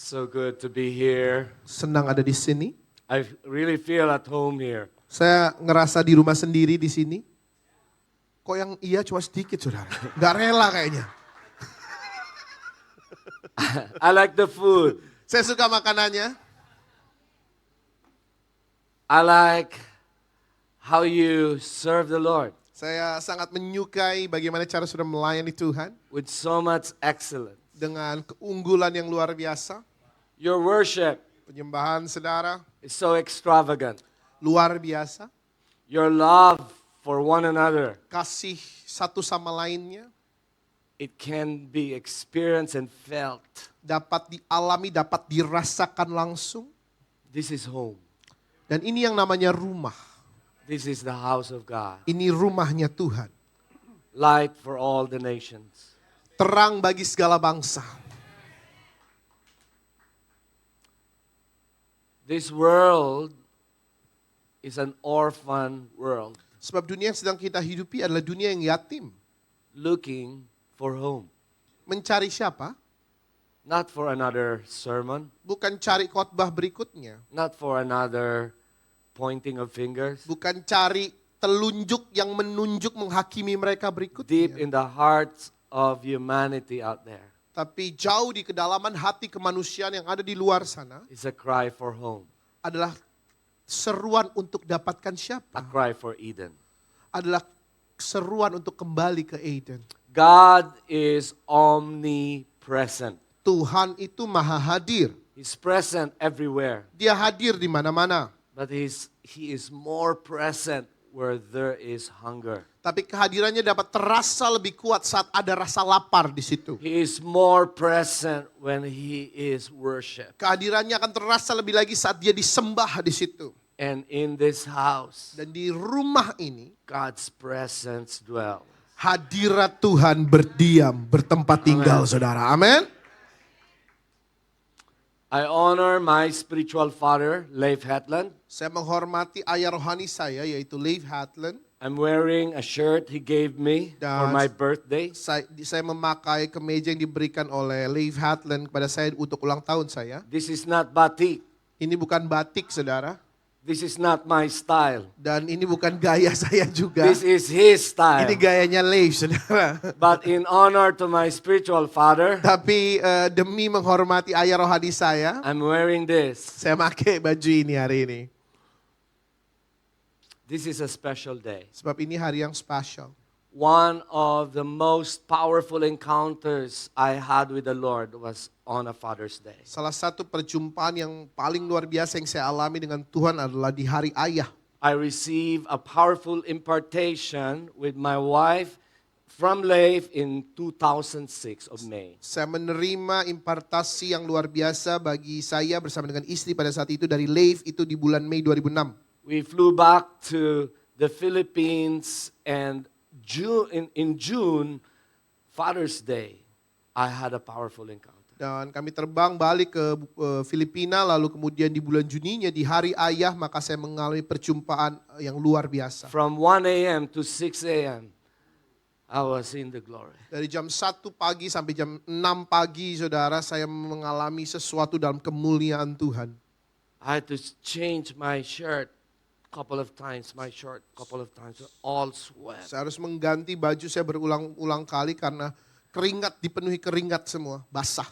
So good to be here. Senang ada di sini. I really feel at home here. Saya ngerasa di rumah sendiri di sini. Kok yang iya cuma sedikit, saudara? Gak rela kayaknya. I like the food. Saya suka makanannya. I like how you serve the Lord Saya sangat menyukai bagaimana cara saudara melayani Tuhan. with so much excellence. Dengan keunggulan yang luar biasa. Your worship Penyembahan saudara is so extravagant. luar biasa. Your love for one another, Kasih satu sama lainnya it can be experienced and felt. dapat dialami, dapat dirasakan langsung. This is home. Dan ini yang namanya rumah. This is the house of God. Ini rumahnya Tuhan. Light for all the nations. Terang bagi segala bangsa. This world is an orphan world Sebab dunia yang sedang kita hidupi adalah dunia yang yatim. looking for home. Mencari siapa? Not for another sermon, Bukan cari khotbah berikutnya. not for another pointing of fingers. Bukan cari telunjuk yang menunjuk menghakimi mereka Deep berikutnya. in the hearts of humanity out there Tapi jauh di kedalaman hati kemanusiaan yang ada di luar sana is a cry for home, adalah seruan untuk dapatkan a siapa? cry for Eden. Adalah seruan untuk kembali ke Eden. God is omnipresent. Tuhan itu maha hadir. He's present everywhere, Dia hadir di mana-mana. but He is more present where there is hunger. Tapi kehadirannya dapat terasa lebih kuat saat ada rasa lapar di situ. He is more present when He is worshiped. Kehadirannya akan terasa lebih lagi saat dia disembah di situ. And in this house, Dan di rumah ini, God's presence dwells. hadirat Tuhan berdiam, bertempat tinggal, saudara. Amin. I honor my spiritual father, Leif Hetland. Saya menghormati ayah rohani saya, yaitu Leif Hetland. I'm wearing a shirt he gave me for my birthday. Saya memakai kemeja yang diberikan oleh Leif Hetland kepada saya untuk ulang tahun saya. This is not batik. Ini bukan batik, saudara. This is not my style. Dan ini bukan gaya saya juga. This is his style. Ini gayanya Leif, saudara. But in honor to my spiritual father, Tapi demi menghormati ayah rohani saya, I'm wearing this. saya pakai baju ini hari ini. This is a special day. Sebab ini hari yang spesial. One of the most powerful encounters I had with the Lord was on a Father's Day. Salah satu perjumpaan yang paling luar biasa yang saya alami dengan Tuhan adalah di hari ayah. I received a powerful impartation with my wife from Leif in 2006 of May. Saya menerima impartasi yang luar biasa bagi saya bersama dengan istri pada saat itu dari Leif itu di bulan Mei 2006. We flew back to the Philippines and in June, Father's Day, I had a powerful encounter. Dan kami terbang balik ke Filipina, lalu kemudian di bulan Juninya di hari ayah maka saya mengalami perjumpaan yang luar biasa. From 1 a.m. to 6 a.m., I was in the glory. Dari jam 1 pagi sampai jam 6 pagi, saudara, saya mengalami sesuatu dalam kemuliaan Tuhan. I had to change my shirt couple of times, all sweat. Saya harus mengganti baju saya berulang-ulang kali karena keringat, dipenuhi keringat semua, basah.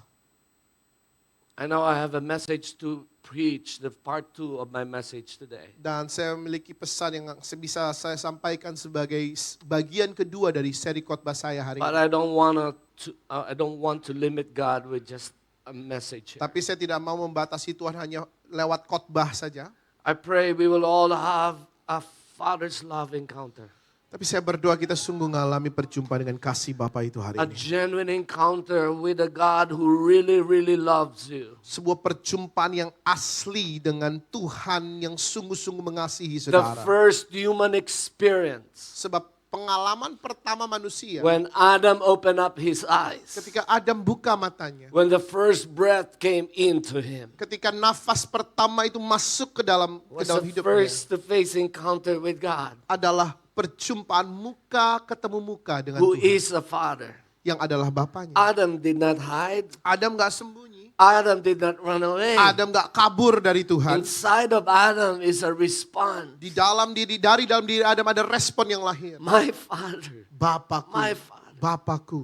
I know I have a message to preach, the part 2 of my message today. Dan saya memiliki pesan yang bisa saya sampaikan sebagai bagian kedua dari seri khotbah saya hari But ini. I don't want to limit God with just a message. Tapi saya tidak mau membatasi Tuhan hanya lewat khotbah saja. I pray we will all have a Father's love encounter. Tapi saya berdoa kita sungguh mengalami perjumpaan dengan kasih Bapa itu hari A ini. genuine encounter with a God who really, really loves you. Sebuah perjumpaan yang asli dengan Tuhan yang sungguh-sungguh mengasihi The saudara. first human experience Sebab pengalaman pertama manusia when Adam opened up his eyes, ketika Adam buka matanya, when the first breath came into him, ketika nafas pertama itu masuk ke dalam was a hidupnya, face-to-face encounter with God, adalah perjumpaan muka ketemu muka dengan who Tuhan is a father. yang adalah bapaknya. Adam did not hide. Adam gak sembunyi. Adam did not run away. Adam gak kabur dari Tuhan. Inside of Adam is a response. Dari dalam diri Adam ada respon yang lahir. My Father, Bapakku, my Father. Bapakku.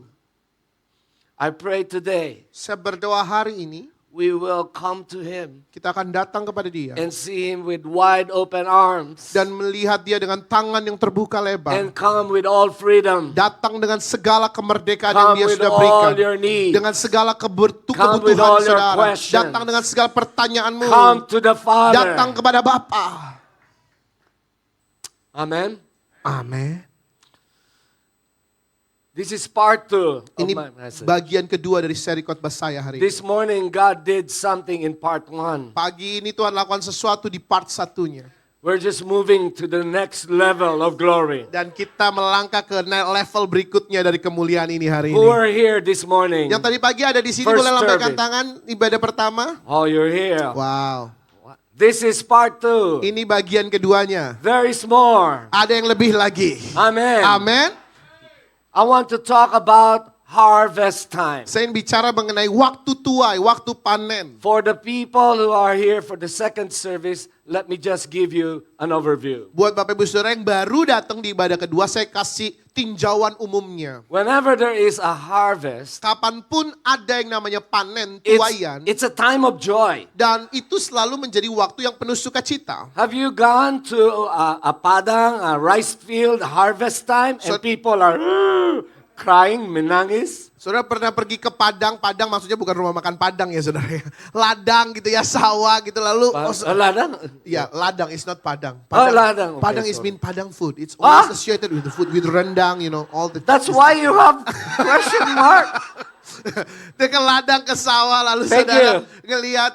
I pray today Saya berdoa hari ini, we will come to Him kita akan datang kepada dia. and see Him with wide open arms Dan melihat dia dengan tangan yang terbuka lebar. and come with all freedom. Datang dengan segala kemerdekaan yang Come dia with sudah all berikan. your needs. Dengan segala Come with kebutuhan all your saudara. questions. Datang dengan segala pertanyaanmu. Come to the Father. Datang kepada Bapa. Amen. Amin. This is part 2 of Ini my message. bagian kedua dari seri khotbah saya hari ini. This morning God did something in part 1. Pagi ini Tuhan lakukan sesuatu di part satunya. We're just moving to the next level of glory. Dan kita melangkah ke level berikutnya dari kemuliaan ini hari Who ini. are here this morning? Yang tadi pagi ada di sini First boleh lambaikan service. tangan ibadah pertama. Oh, you're here. Wow. This is part 2. Ini bagian keduanya. There is more. Ada yang lebih lagi. Amen. Amin. I want to talk about harvest time. Saya ingin bicara mengenai waktu tuai, waktu panen. For the people who are here for the second service, let me just give you an overview. Buat Bapak Ibu Saudara yang baru datang di ibadah kedua, saya kasih tinjauan umumnya. Whenever there is a harvest, Kapanpun ada yang namanya panen, tuaian, it's a time of joy. dan itu selalu menjadi waktu yang penuh sukacita. Have you gone to a padang, a rice field, harvest time, and So- people are crying, menangis? Saudara pernah pergi ke Padang, Padang maksudnya bukan rumah makan Padang ya saudara ya. Ladang gitu ya, sawah gitu lalu. Ladang? Ya, ladang is not Padang. Ladang. Okay, Padang is sorry. mean Padang food. It's Ah? always associated with the food, with rendang, all the. That's why you have question mark. Dia ke ladang, ke sawah, lalu Thank saudara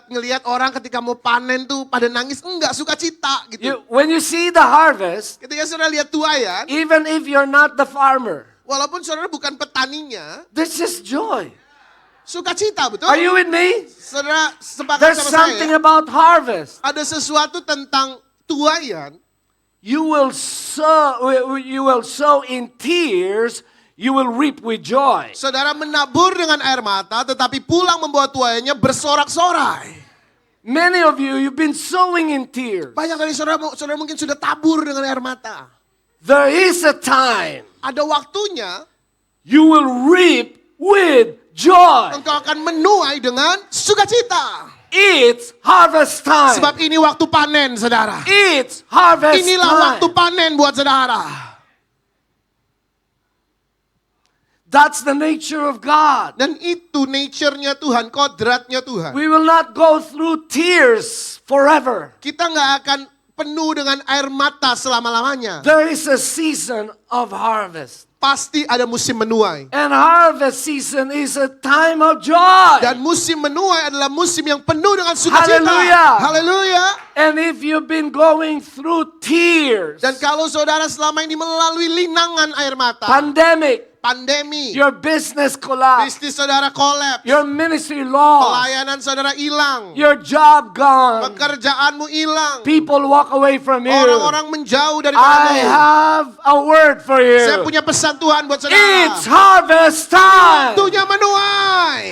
ngelihat orang ketika mau panen tuh pada nangis, enggak sukacita gitu. When you see the harvest, Ketika saudara lihat tuaian, even if you're not the farmer, walaupun saudara bukan petaninya, there's just joy. sukacita betul? Are you with me? Saudara sepakat There's sama something saya. about harvest. Ada sesuatu tentang tuaian. You will sow in tears, you will reap with joy. Saudara menabur dengan air mata, tetapi pulang membawa tuaiannya bersorak-sorai. Many of you, you've been sowing in tears. Banyak dari saudara mungkin sudah tabur dengan air mata. There is a time Ada waktunya, you will reap with joy. engkau akan menuai dengan sukacita. It's harvest time. Sebab ini waktu panen, saudara. It's harvest Inilah time. waktu panen buat saudara. That's the nature of God. Dan itu nature-nya Tuhan, kodratnya Tuhan. We will not go through tears forever. Kita nggak akan penuh dengan air mata selama-lamanya. There is a season of harvest. Pasti ada musim menuai. And harvest season is a time of joy. Dan musim menuai adalah musim yang penuh dengan sukacita. Haleluya. Haleluya. And if you've been going through tears, Dan kalau saudara selama ini melalui linangan air mata, pandemi, your business collapse, bisnis saudara collapse, your ministry lost, pelayanan saudara hilang, your job gone, pekerjaanmu hilang, people walk away from you, orang-orang menjauh dari I kamu. have a word for you. Saya punya pesan Tuhan buat saudara. It's harvest time. Waktunya menuai.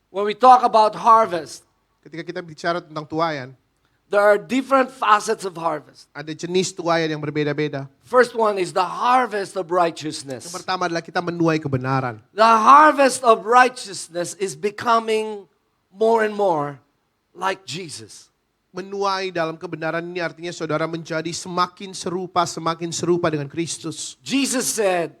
When we talk about harvest, Ketika kita bicara tentang tuaian, there are different facets of harvest. ada jenis tuaian yang berbeda-beda. First one is the harvest of Yang righteousness. pertama adalah kita menuai kebenaran. The harvest of righteousness is becoming more and more like Jesus. Menuai dalam kebenaran ini artinya saudara menjadi semakin serupa dengan Kristus. Jesus said,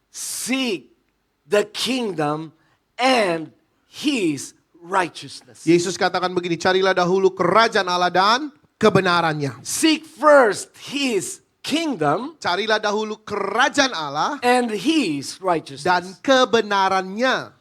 seek the kingdom and His righteousness. Yesus katakan begini, carilah dahulu kerajaan Allah dan kebenarannya. Seek first His kingdom Carilah dahulu kerajaan Allah and His righteousness. dan kebenarannya.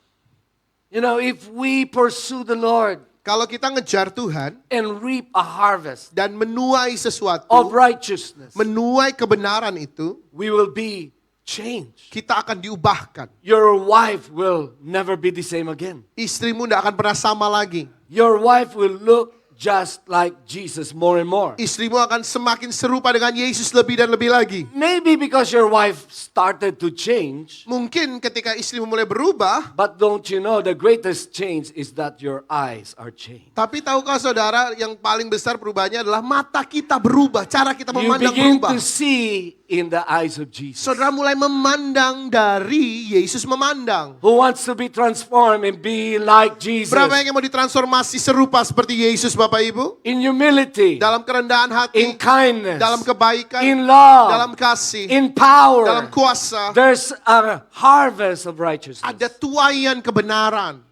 You know, if we pursue the Lord Kalau kita ngejar Tuhan and reap a harvest dan menuai sesuatu, of righteousness, menuai kebenaran itu, we will be change. Kita akan diubahkan. Your wife will never be the same again. Istrimu tidak akan pernah sama lagi. Your wife will look just like Jesus more and more. Istrimu akan semakin serupa dengan Yesus lebih dan lebih lagi. Maybe because your wife started to change, Mungkin ketika istrimu mulai berubah, but don't you know the greatest change is that your eyes are changed. tapi tahukah saudara yang paling besar perubahannya adalah mata kita berubah, cara kita You memandang begin berubah. to see in the eyes of Jesus. Saudara mulai memandang dari Yesus memandang. Who wants to be transformed and be like Jesus? Berapa yang mau ditransformasi serupa seperti Yesus Bapak Ibu? In humility, Dalam kerendahan hati, in kindness, dalam kebaikan, in love, dalam kasih, in power. dalam kuasa. There's a harvest of righteousness. Ada tuaian kebenaran.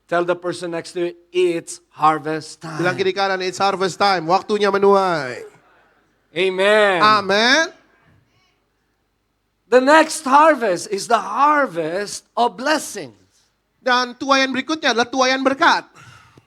Tell the person next to you, it's harvest Bilang time. kiri kanan, it's harvest time. Waktunya menuai. Amen. Amen. The next harvest is the harvest of blessings. Dan tuaian berikutnya adalah tuaian berkat.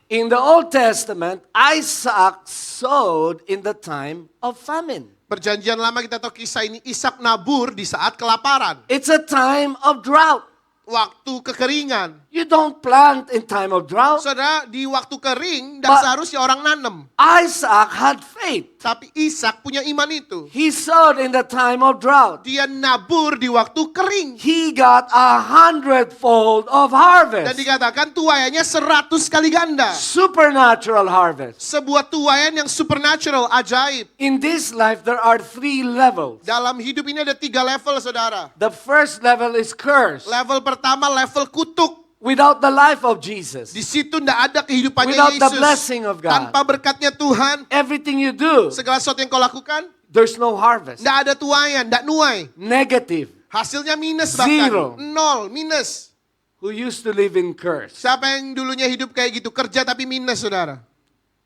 In the Old Testament, Isaac sowed in the time of famine. Perjanjian lama kita tahu kisah ini, Ishak nabur di saat kelaparan. It's a time of drought. Waktu kekeringan. You don't plant in time of drought. Saudara, di waktu kering, dan But- seharusnya orang nanem. Isaac had faith. Tapi Ishak punya iman itu. He sowed in the time of drought. Dia nabur di waktu kering. He got 100-fold of Dan harvest. dikatakan tuaiannya 100 kali ganda. Supernatural harvest. Sebuah tuaian yang supernatural, ajaib. In this life, there are 3 levels. Dalam hidup ini ada 3 level, saudara. The first level is curse. Level pertama, level kutuk. Without the life of Jesus, Di situ tidak ada kehidupannya Without the Yesus. blessing of God. Tanpa berkatnya Tuhan, everything you do, segala sesuatu yang kau lakukan, there's no harvest. tidak ada tuaian, tidak nuai. Negative. Hasilnya minus bahkan. Zero. 0, minus. Who used to live in curse. Siapa yang dulunya hidup kayak gitu, kerja tapi minus, saudara?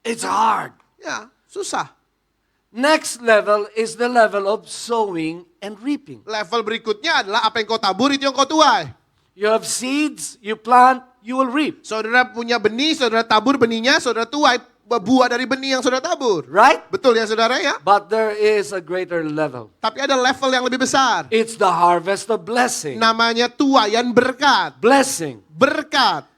It's hard. Ya, susah. Next level is the level of sowing and reaping. Level berikutnya adalah apa yang kau tabur itu yang kau tuai. You have seeds, you plant, you will reap. Saudara punya benih, saudara tabur benihnya, saudara tuai buah dari benih yang saudara tabur. Right? Betul ya saudara ya? But there is a greater level. Tapi ada level yang lebih besar. It's the harvest of blessing. Namanya tuaian berkat. Blessing. Berkat.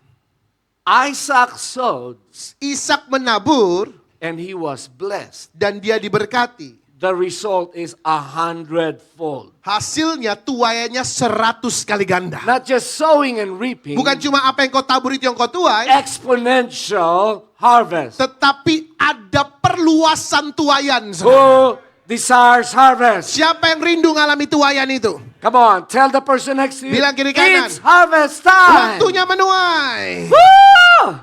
Isaac sowed Ishak menabur and he was blessed. dan dia diberkati. The result is 100-fold. Hasilnya tuaiannya 100 kali ganda. Not just sowing and reaping. Bukan cuma apa yang kau tabur itu yang kau tuai, Exponential harvest. tetapi ada perluasan tuaian. saudara. Who desires harvest? Siapa yang rindu ngalami tuaian itu? Come on, tell the person next to you. Bilang kiri kanan. It's harvest time. Waktunya menuai. Woo!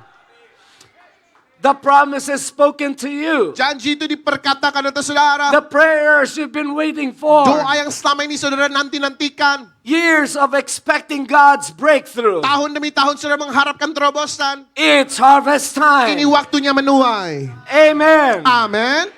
The promise is spoken to you. Janji itu diperkatakan atas saudara. The prayers you've been waiting for. Doa yang selama ini saudara nanti-nantikan. Years of expecting God's breakthrough. Tahun demi tahun saudara mengharapkan terobosan. It's harvest Ini time. waktunya menuai. Amen. Amin.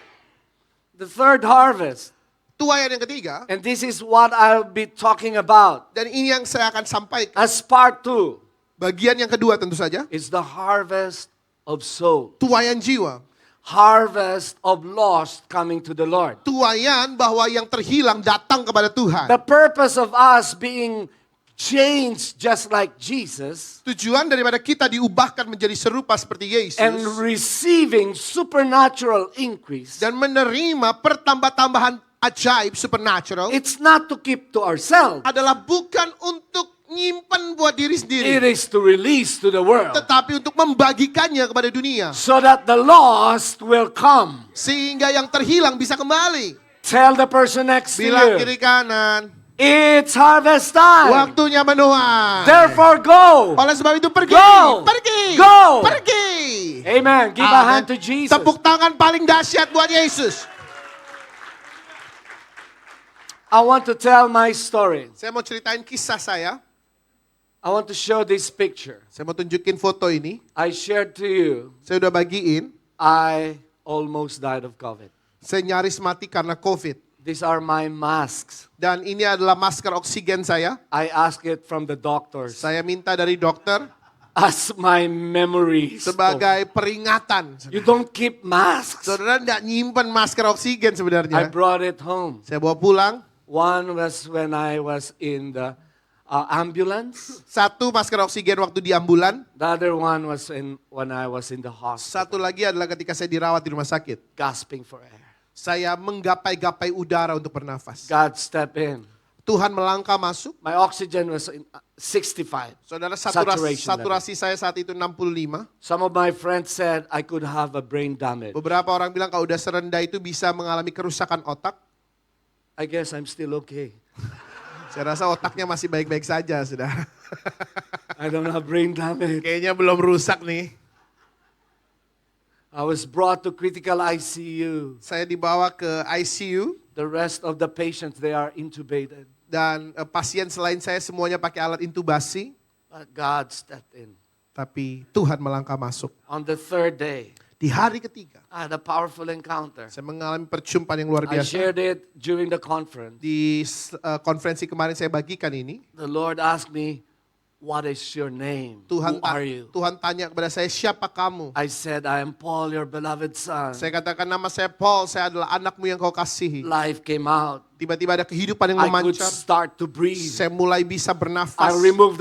The third harvest. Tuaian yang ketiga. And this is what I'll be talking about Dan ini yang saya akan sampaikan. as part 2. Bagian yang kedua tentu saja. Is the harvest of soul. Tuaian jiwa. Harvest of lost coming to the Lord. Tuaian bahwa yang terhilang datang kepada Tuhan. The purpose of us being changed just like Jesus Tujuan daripada kita diubahkan menjadi serupa seperti Yesus. and receiving supernatural increase. Dan menerima pertambah-tambahan ajaib supernatural. It's not to keep to ourselves. Adalah bukan untuk nyimpan buat diri It sendiri. is to release to the world Tetapi untuk membagikannya kepada dunia. so that the lost will come. Sehingga yang terhilang bisa kembali. Tell the person next to Bilang you, kiri kanan. it's harvest time. Waktunya menuai. Therefore go. Oleh sebab itu pergi. Go. Pergi. Go. Pergi. Amen. Give a Amen. hand to Jesus. Tepuk tangan paling dahsyat buat Yesus. I want to tell my story. Saya mau ceritain kisah saya. I want to show this picture. Saya mau tunjukin foto ini. I shared to you, Saya udah bagiin. I almost died of COVID. Saya nyaris mati karena COVID. These are my masks. Dan ini adalah masker oksigen saya. I asked it from the doctors Saya minta dari dokter as my memories. sebagai peringatan. You don't keep masks. Saudara tidak nyimpan masker oksigen I sebenarnya. brought it home. Saya bawa pulang. One was when I was in the ambulance. Satu masker oksigen waktu di ambulan. The other one was when I was in the hospital, Satu lagi adalah ketika saya dirawat di rumah sakit. gasping for air. Saya menggapai-gapai udara untuk bernafas. God stepped in. Tuhan melangkah masuk. My oxygen was in 65. Saudara, Saturation saturasi saya saat itu 65. Some of my friends said I could have a brain damage. Beberapa orang bilang kalau udah serendah itu bisa mengalami kerusakan otak. I guess I'm still okay. Saya rasa otaknya masih baik-baik saja, saudara. I don't have brain damage. Kayaknya belum rusak nih. I was brought to critical ICU. Saya dibawa ke ICU The rest of the patients, they are intubated. dan pasien selain saya semuanya pakai alat intubasi. But God stepped in. Tapi Tuhan melangkah masuk. On the third day, Di hari ketiga, I had a powerful encounter. saya mengalami perjumpaan yang luar I biasa. shared it during the conference. Di konferensi kemarin saya bagikan ini. The Lord asked me, what is your name? Tuhan Who are you? Tuhan tanya kepada saya, siapa kamu? I said, I am Paul, your beloved son. Saya katakan nama saya Paul, saya adalah anakmu yang kau kasihi. Life came out. Tiba-tiba ada kehidupan yang I could memancar. start to breathe. Saya mulai bisa I bernafas. removed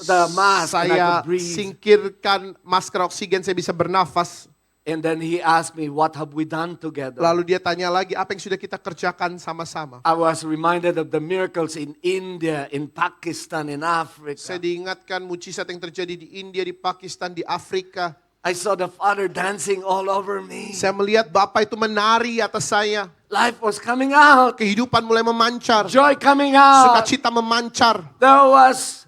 the mask and I Saya could breathe. singkirkan masker oksigen, saya bisa bernafas. And then he asked me, what have we done together? Lalu dia tanya lagi, apa yang sudah kita kerjakan sama-sama? I was reminded of the miracles in India, in Pakistan, in Africa. Saya diingatkan mujizat yang terjadi di India, di Pakistan, di Afrika. I saw the Father dancing all over me. Saya melihat Bapa itu menari atas saya. Life was coming out. Kehidupan mulai memancar. Joy coming out. Sukacita memancar. There was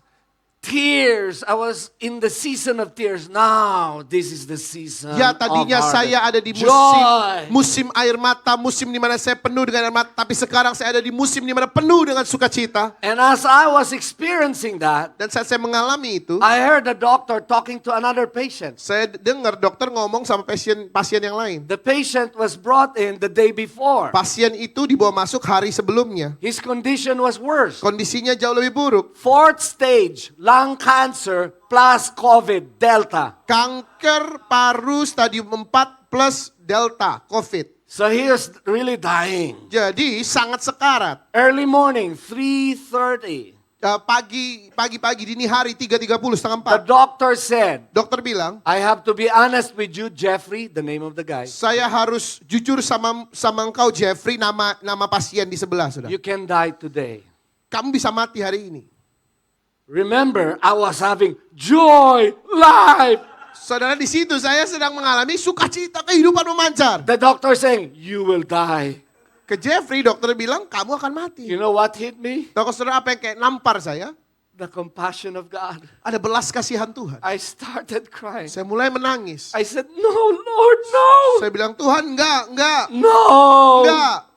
tears. I was in the season of tears. Now, this is the season Ya, of tadinya harvest. saya ada di Joy. musim air mata, musim di mana saya penuh dengan air mata, tapi sekarang saya ada di musim di mana penuh dengan sukacita. And as I was experiencing that, Dan saat saya mengalami itu, I heard the doctor talking to another patient. saya dengar dokter ngomong sama pasien yang lain. The patient was brought in the day before. Pasien itu dibawa masuk hari sebelumnya. His condition was worse. Kondisinya jauh lebih buruk. 4th stage, lung cancer plus COVID, Delta. Kanker paru stadium 4 plus Delta, COVID. So he was really dying. Jadi sangat sekarat. Early morning, 3:30. Pagi dini hari 3:30 setengah The 4. doctor said, Dokter bilang, I have to be honest with you, Jeffrey, the name of the guy. saya harus jujur sama engkau Jeffrey, nama pasien di sebelah, Saudara. You can die today. Kamu bisa mati hari ini. Remember, I was having joy, life. Saudara, di situ saya sedang mengalami sukacita, kehidupan memancar. The doctor saying, you will die. Ke Jeffrey, dokter bilang, kamu akan mati. You know what hit me? Tahu saudara apa yang kayak nampar saya? The compassion of God. Ada belas kasihan Tuhan. I started crying. Saya mulai menangis. I said, no, Lord, no. Saya bilang, Tuhan enggak. No. Enggak.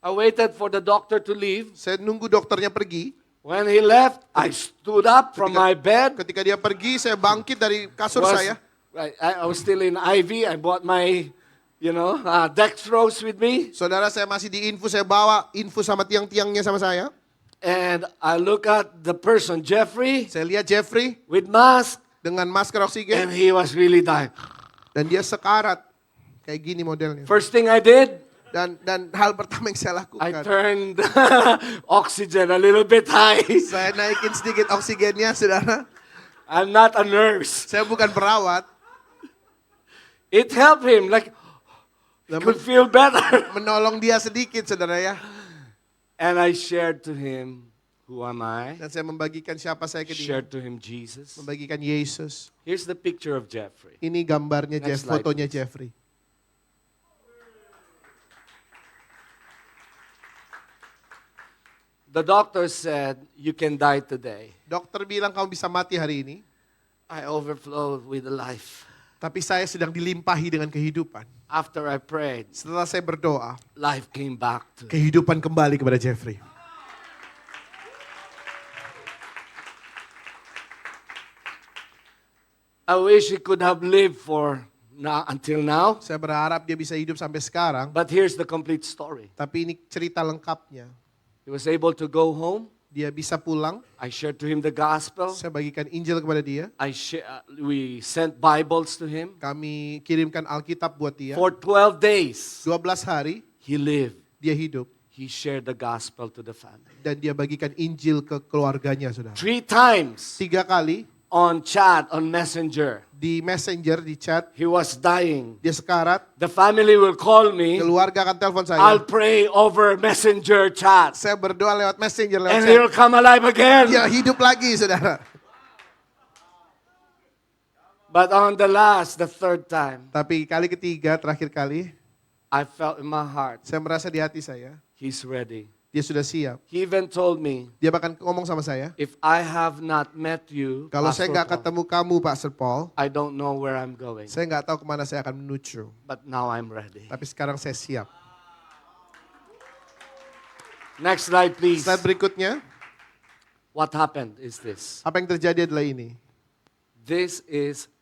I waited for the doctor to leave. Saya nunggu dokternya pergi. When he left, I stood up from my bed. Ketika dia pergi, saya bangkit dari kasur saya. I was still in IV. I bought my, dextrose with me. Saudara, saya masih di info, saya bawa info sama tiang-tiangnya sama saya. And I look at the person, Jeffrey, Saya lihat Jeffrey with mask, dengan masker and oksigen. he was really dying. Dan dia sekarat. Kayak gini modelnya. First thing I did, Dan hal pertama yang saya I lakukan. turned oxygen a little bit high. Saya naikin sedikit oksigennya, saudara. I'm not a nurse. Saya bukan perawat. It helped him, like, he could feel better. Menolong dia sedikit, saudara ya. And I shared to him, who am I? Dan saya membagikan siapa saya ke dia. Shared to him Jesus. Membagikan Yesus. Here's the picture of Jeffrey. Ini gambarnya Next slide, fotonya please. Jeffrey. The doctor said, you can die today. Dokter bilang kamu bisa mati hari ini. I overflowed with life. Tapi saya sedang dilimpahi dengan kehidupan. After I prayed, Setelah saya berdoa, life came back to me. kehidupan kembali kepada Jeffrey. I wish he could have lived for now until now. Saya berharap dia bisa hidup sampai sekarang. But here's the complete story. Tapi ini cerita lengkapnya. He was able to go home. Dia bisa pulang. I shared to him the gospel. Saya bagikan Injil kepada dia. We sent Bibles to him. Kami kirimkan Alkitab buat dia. For 12 days, 12 hari he lived. dia hidup. he shared the gospel to the family. Dan dia bagikan Injil ke keluarganya, saudara. 3 times 3 kali on chat, on messenger. di messenger, di chat, He was dying. dia sekarat. The family will call me. Keluarga akan telepon I'll saya. pray over messenger chat. Saya berdoa lewat messenger, lewat And chat. he'll come alive again. Dia hidup lagi, saudara. But on the third time, Tapi kali ketiga, terakhir kali, I felt in my heart, saya merasa di hati saya, he's ready. dia sudah siap. He even told me, Dia bahkan ngomong sama saya, if I have not met you, kalau saya Pastor nggak Paul, ketemu kamu, Pastor Paul, I don't know where I'm going. saya nggak tahu kemana saya akan menuju. But now I'm ready. Tapi sekarang saya siap. Next slide, please. Slide berikutnya, What happened is this. apa yang terjadi adalah ini. This is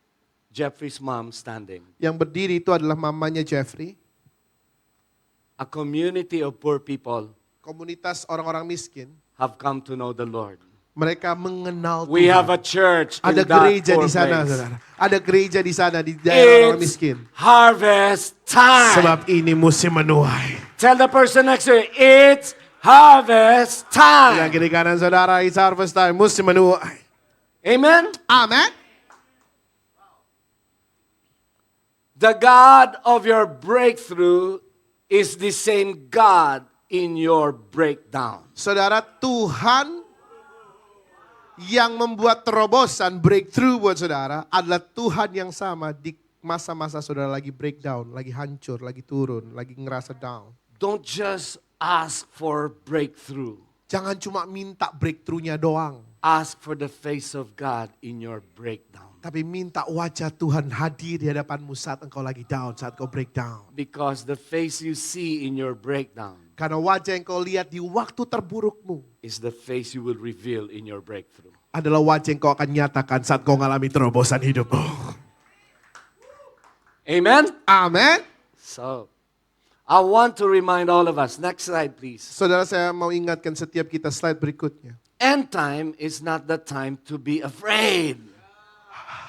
Jeffrey's mom standing. Yang berdiri itu adalah mamanya Jeffrey, A community of poor people komunitas orang-orang miskin. have come to know the Lord. Mereka mengenal We Tuhan. have a church in Ada that gereja poor di sana, place. saudara. Ada gereja di sana di daerah orang It's miskin. harvest time. Sebab ini musim menuai. Tell the person next to you, it's harvest Yang time. kiri kanan saudara, it's harvest time, musim menuai. Amen. Amen. The God of your breakthrough is the same God in your breakdown. Saudara, Tuhan yang membuat terobosan, breakthrough buat saudara, adalah Tuhan yang sama di masa-masa saudara lagi breakdown, lagi hancur, lagi turun, lagi ngerasa down. Don't just ask for breakthrough. Jangan cuma minta breakthrough-nya doang, Ask for the face of God in your breakdown. tapi minta wajah Tuhan hadir di hadapanmu saat engkau lagi down, saat kau breakdown. Because the face you see in your breakdown Karena wajah yang kau lihat di waktu terburukmu is the face you will reveal in your breakthrough. adalah wajah yang kau akan nyatakan saat kau mengalami terobosan hidupmu. Amen? Amin. So, I want to remind all of us. Next slide, please. Saudara, saya mau ingatkan setiap kita, slide berikutnya. End time is not the time to be afraid.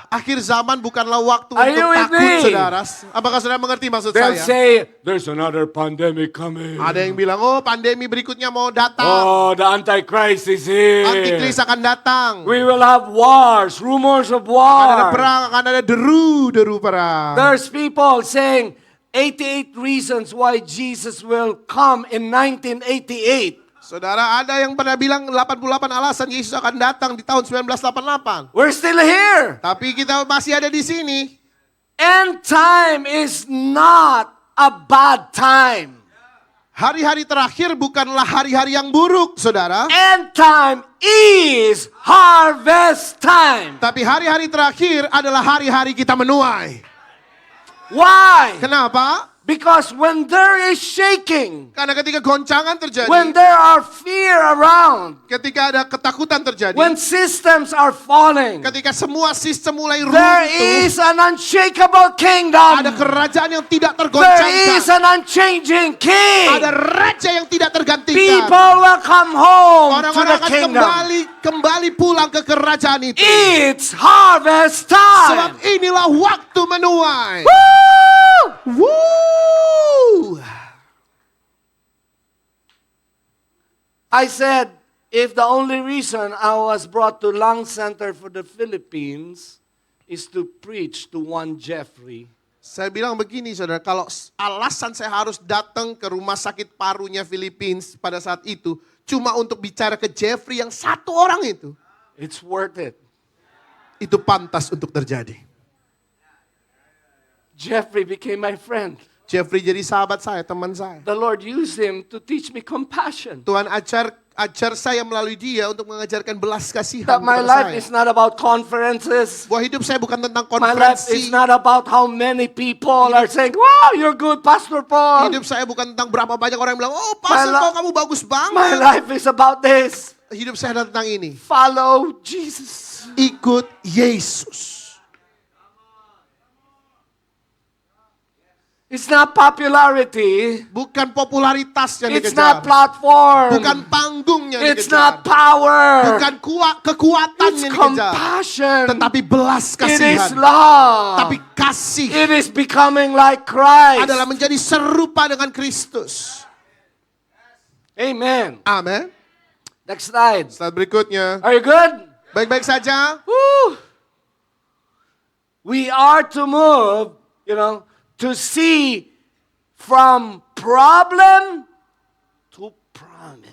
Akhir zaman bukanlah waktu Are untuk you with takut, me? saudara. Apakah saudara mengerti maksud They'll saya? say, there's another pandemic coming. Ada yang bilang, oh pandemi berikutnya mau datang. Oh, the Antichrist is here. Antikris akan datang. We will have wars, rumors of Akan ada war. perang, akan ada deru perang. There's people saying 88 reasons why Jesus will come in 1988. Saudara, ada yang pernah bilang 88 alasan Yesus akan datang di tahun 1988. We're still here. Tapi kita masih ada di sini. End time is not a bad time. Hari-hari terakhir bukanlah hari-hari yang buruk, saudara. End time is harvest time. Tapi hari-hari terakhir adalah hari-hari kita menuai. Why? Kenapa? Because when there is shaking, Karena ketika goncangan terjadi, when there are fear around, ketika ada ketakutan terjadi, when systems are falling, ketika semua sistem mulai there runtuh, is an unshakable ada kingdom. kerajaan yang tidak There tergoncangkan. is an unchanging king. Ada raja yang tidak tergantikan. People will come home to Orang-orang the akan kingdom. kembali pulang ke kerajaan itu. It's harvest Sebab time. inilah waktu menuai. Woo! Woo! I said, if the only reason I was brought to Lung Center for the Philippines is to preach to one Jeffrey, Saya bilang begini, saudara, kalau alasan saya harus datang ke rumah sakit parunya Philippines pada saat itu cuma untuk bicara ke Jeffrey yang satu orang it's worth it. itu pantas untuk terjadi. Jeffrey became my friend. Jeffrey jadi sahabat saya, teman saya. The Lord used him to teach me compassion. Tuhan ajar saya melalui dia untuk mengajarkan belas kasihan That my kepada life saya. is not about conferences. Bahwa hidup saya bukan tentang My life konferensi. is not about how many people are saying, wow, you're good, Pastor Paul. Hidup saya bukan tentang berapa banyak orang yang bilang, oh Pastor My Paul kamu bagus My banget. life is about this. Hidup saya adalah tentang ini. Follow Jesus. Ikut Yesus. It's not popularity. Bukan popularitas yang It's dikejar. not platform. Bukan panggung yang It's dikejar. not power. Bukan kekuatan It's yang dikejar. compassion. Tetapi belas It is kasihan. love. Tapi kasih It is becoming like Christ. adalah menjadi serupa dengan Kristus. Amen. Amen. Next slide. Slide berikutnya. Are you good? Baik-baik saja. Woo! We are to move, to see from problem to promise.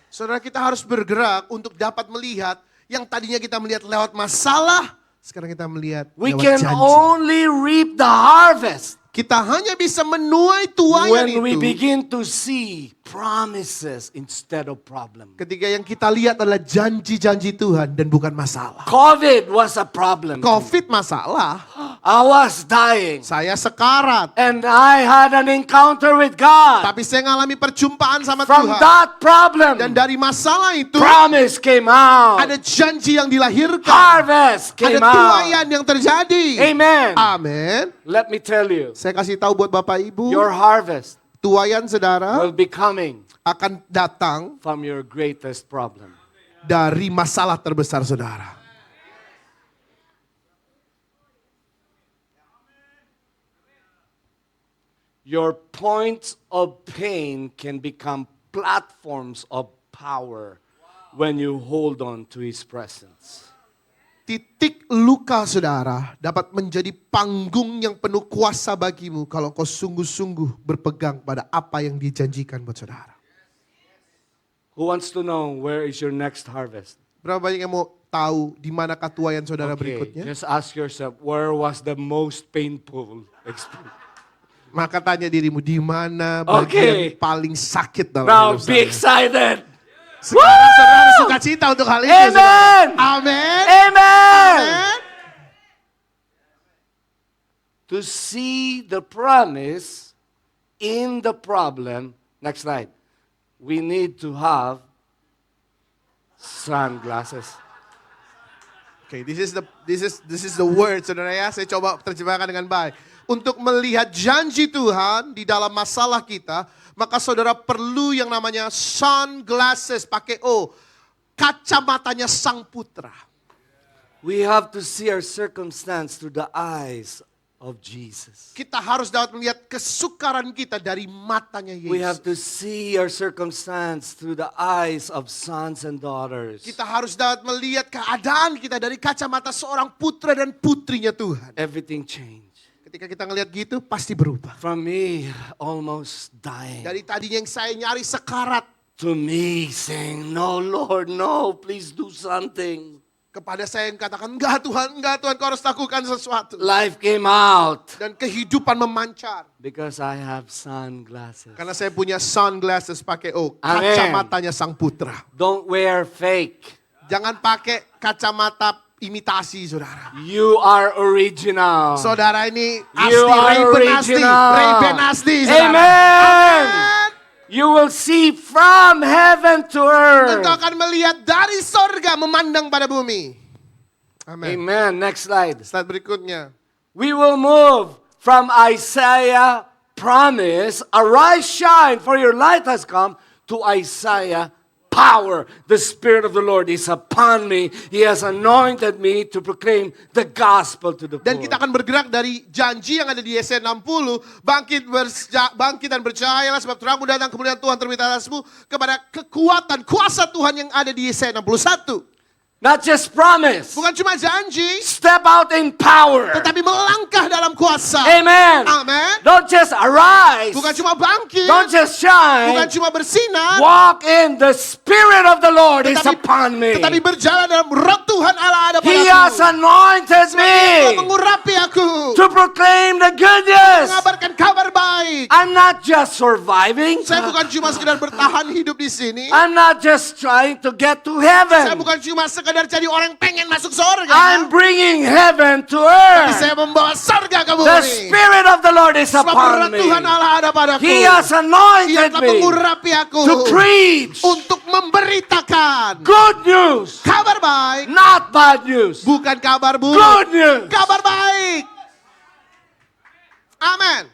Saudara, kita harus bergerak untuk dapat melihat yang tadinya kita melihat lewat masalah, sekarang kita melihat We lewat can janji. only reap the harvest Kita hanya bisa menuai tuaian when we itu begin to see promises instead of problem. ketika yang kita lihat adalah janji-janji Tuhan dan bukan masalah. COVID was a problem. COVID masalah, I was dying. saya sekarat. And I had an encounter with God. Tapi saya mengalami perjumpaan sama From Tuhan. that problem, Dan dari masalah itu promise came out. ada janji yang dilahirkan. Harvest Ada came out. tuaian yang terjadi. Amen. Amin. Let me tell you, Saya kasih tahu buat Bapak Ibu, your harvest tuaian saudara will be coming akan datang from your greatest problem. dari masalah terbesar saudara. Your points of pain can become platforms of power when you hold on to His presence. Titik luka saudara dapat menjadi panggung yang penuh kuasa bagimu kalau kau sungguh-sungguh berpegang pada apa yang dijanjikan buat saudara. Who wants to know where is your next harvest? Berapa banyak yang mau tahu di manakah tuaian saudara berikutnya? Just ask yourself, where was the most painful experience? Maka tanya dirimu, di mana bagian paling sakit dalam Now hidup be saya? excited. Sekarang saudara suka cita untuk hal itu. Amen. saudara. Amin. Amen. Amin. To see the promise in the problem, next slide, we need to have sunglasses. Okay, this is the word, saudara ya. Saya coba terjemahkan dengan baik. Untuk melihat janji Tuhan di dalam masalah kita, maka saudara perlu yang namanya sunglasses, pakai O, kacamatanya sang putra. We have to see our circumstance through the eyes of Jesus. Kita harus dapat melihat kesukaran kita dari matanya Yesus. We have to see our circumstance through the eyes of sons and daughters. Kita harus dapat melihat keadaan kita dari kacamata seorang putra dan putrinya Tuhan. Everything changed. Ketika kita ngelihat gitu, pasti berubah. From me almost dying Dari tadinya yang saya nyari sekarat, to me saying, no Lord, no, please do something. kepada saya yang katakan, enggak Tuhan, kau harus lakukan sesuatu. Life came out Dan kehidupan memancar. because I have sunglasses. Karena saya punya sunglasses pakai O, Amen. kacamatanya sang putra. Don't wear fake. Jangan pakai kacamata imitasi, saudara. You are original. Saudara ini You asli, are Ray-Ban asli. original. Ray-Ban asli, saudara. Amen. Amen. You will see from heaven to earth. Engkau akan melihat dari sorga memandang pada bumi. Amin. Amen. Next slide. Slide berikutnya. We will move from Isaiah promise, arise, shine, for your light has come, to Isaiah power. The Spirit of the Lord is upon me. He has anointed me to proclaim the gospel to the Dan poor. kita akan bergerak dari janji yang ada di Yesaya 60, bangkit dan bercahayalah sebab terangmu datang, kemuliaan Tuhan terbit atasmu, kepada kekuatan kuasa Tuhan yang ada di Yesaya 61. Not just promise. Bukan cuma janji, Step out in power. tetapi melangkah dalam kuasa. Amen. Amin. Don't just arise. Bukan cuma bangkit, Don't just bukan shine. cuma bersinar, Walk in the Spirit of the Lord is upon me. tetapi berjalan dalam roh Tuhan Allah ada He has padaku. anointed Dia me mengurapi aku, to proclaim the good news. mengabarkan kabar baik. I'm not just surviving. Saya bukan cuma sekedar bertahan hidup di sini. I'm not just trying to get to Saya heaven. bukan cuma sekedar jadi orang yang pengen masuk surga. I'm bringing heaven to Tapi earth. saya membawa surga ke The bumi. Spirit of the Lord is Sebab roh upon me. Tuhan Allah ada padaku. He has Ia anointed telah me mengurapi aku to preach untuk memberitakan good news, kabar baik, not bad news. bukan kabar buruk. Good news. Kabar baik. Amin.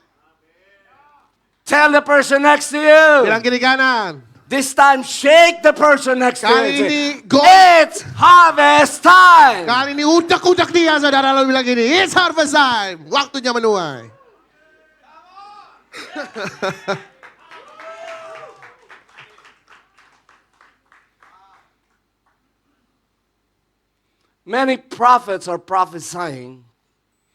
Tell the person next to you. Bilang kiri kanan. This time, shake the person next to Kali you. ini, It's harvest time. Kali ini udak-udak dia, saudara, lalu bilang gini, it's harvest time. Waktunya menuai. Many prophets are prophesying,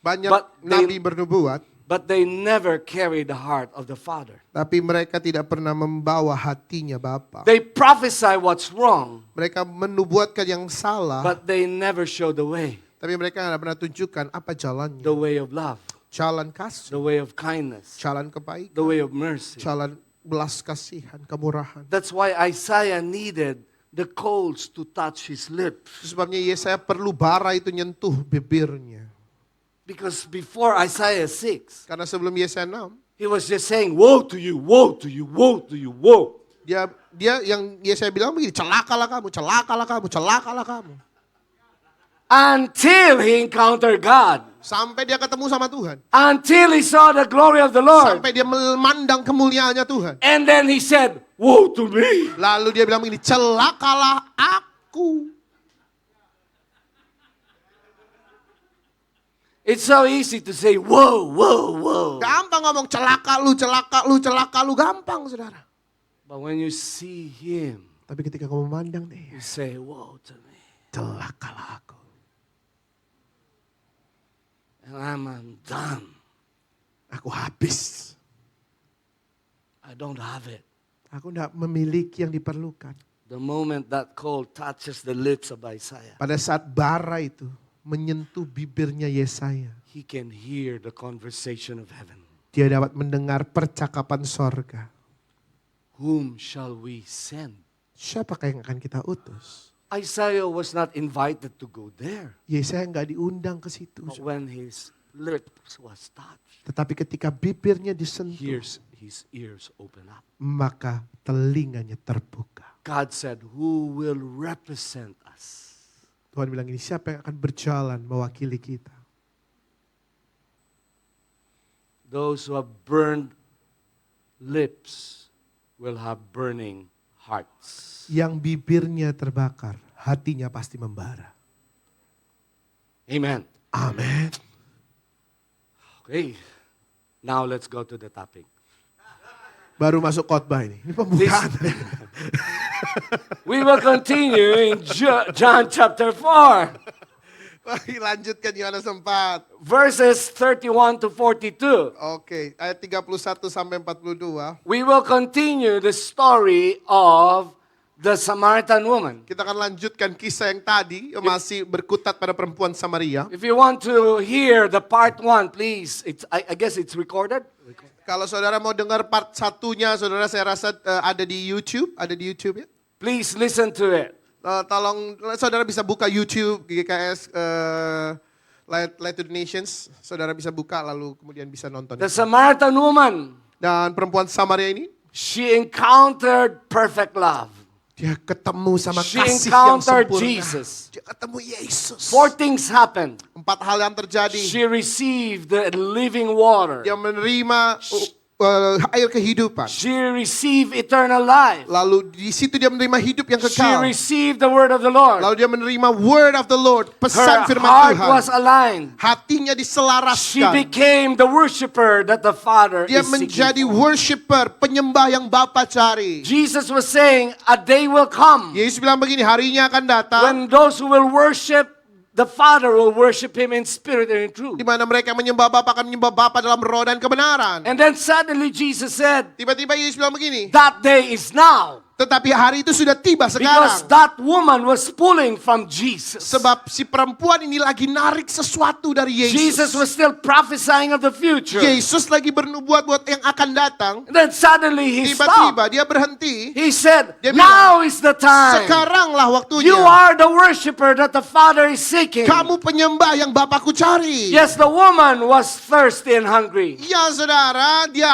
Banyak But they- nabi bernubuat, but they never carry the heart of the Father. tapi mereka tidak pernah membawa hatinya Bapa. They prophesy what's wrong, Mereka menubuatkan yang salah, but they never show the way, tapi mereka tidak pernah tunjukkan apa jalannya. the way of love, Jalan kasih, the way of kindness, jalan kebaikan, the way of mercy. jalan belas kasihan, kemurahan. That's why Isaiah needed the coals to touch his lips. Itu sebabnya Yesaya perlu bara itu nyentuh bibirnya. Because before Isaiah 6, Karena sebelum Yesaya 6, he was just saying, woe to you, woe to you, woe to you, woe. dia yang Yesaya bilang begini, celakalah kamu, celakalah kamu, celakalah kamu. Until he encountered God. Sampai dia ketemu sama Tuhan. Until he saw the glory of the Lord. Sampai dia memandang kemuliaannya Tuhan. And then he said, woe to me. Lalu dia bilang begini, celakalah aku. It's so easy to say, whoa, whoa, whoa. Gampang ngomong celaka lu, celaka lu, celaka lu. Gampang saudara. But when you see him, Tapi ketika kamu memandang dia, you say, woe to me. celakalah aku. And I'm undone. Aku habis. I don't have it. Aku tidak memiliki yang diperlukan. The moment that coal touches the lips of Isaiah, Pada saat bara itu menyentuh bibirnya Yesaya, he can hear the conversation of heaven. dia dapat mendengar percakapan sorga. Whom shall we send? Siapakah yang akan kita utus? Isaiah was not invited to go there. Yesaya nggak diundang ke situ. But when his lips was touched, Tetapi ketika bibirnya disentuh, his ears open up. maka telinganya terbuka. God said, who will represent us? Tuhan bilang ini, siapa yang akan berjalan mewakili kita? Those who have burned lips will have burning hearts. Yang bibirnya terbakar, hatinya pasti membara. Amen. Amin. Okay. Now let's go to the topic. Baru masuk khotbah ini. Ini pembukaan. We will continue in John chapter 4, Mari lanjutkan Yohanes 4. verses 31 to 42. Oke, ayat 31 sampai 42. We will continue the story of the Samaritan woman. Kita akan lanjutkan kisah yang tadi yang masih berkutat pada perempuan Samaria. If you want to hear the part 1, please, I guess it's recorded. Kalau saudara mau dengar part satunya, saudara saya rasa ada di YouTube ya. Please listen to it. Tolong saudara bisa buka YouTube GKS Light to the Nations. Saudara bisa buka lalu kemudian bisa nonton. The Samaritan woman, Dan perempuan Samaria ini, she encountered perfect love. dia ketemu sama She kasih yang encountered sempurna. Jesus. Dia ketemu Yesus. 4 things happened. 4 hal yang terjadi. She received the living water. Dia menerima air kehidupan. She received eternal life. Lalu di situ dia menerima hidup yang She kekal. received the word of the Lord. Lalu dia menerima word of the Lord, Her pesan firman heart Tuhan. was aligned. Hatinya She diselaraskan. became the worshiper that the Father Dia is seeking menjadi for. worshiper, penyembah yang Bapa cari. Jesus was saying, a day will come Yesus bilang begini, harinya akan datang when those who will worship the Father will worship Him in spirit and in truth. di mana mereka menyembah Bapa akan menyembah Bapa dalam roh dan kebenaran. And then suddenly Jesus said, Tiba-tiba Yesus bilang begini, that day is now. tetapi hari itu sudah tiba Because sekarang. that woman was pulling from Jesus. Sebab si perempuan ini lagi narik sesuatu dari Jesus Yesus. was still prophesying of the future. Yesus lagi bernubuat buat yang akan datang. And then suddenly he Tiba-tiba stopped. dia berhenti. He said, Dia bilang, now is the time. Sekaranglah waktunya. You are the worshiper that the Father is seeking. Kamu penyembah yang Bapakku cari. Yes, the woman was thirsty and hungry, Ya saudara, dia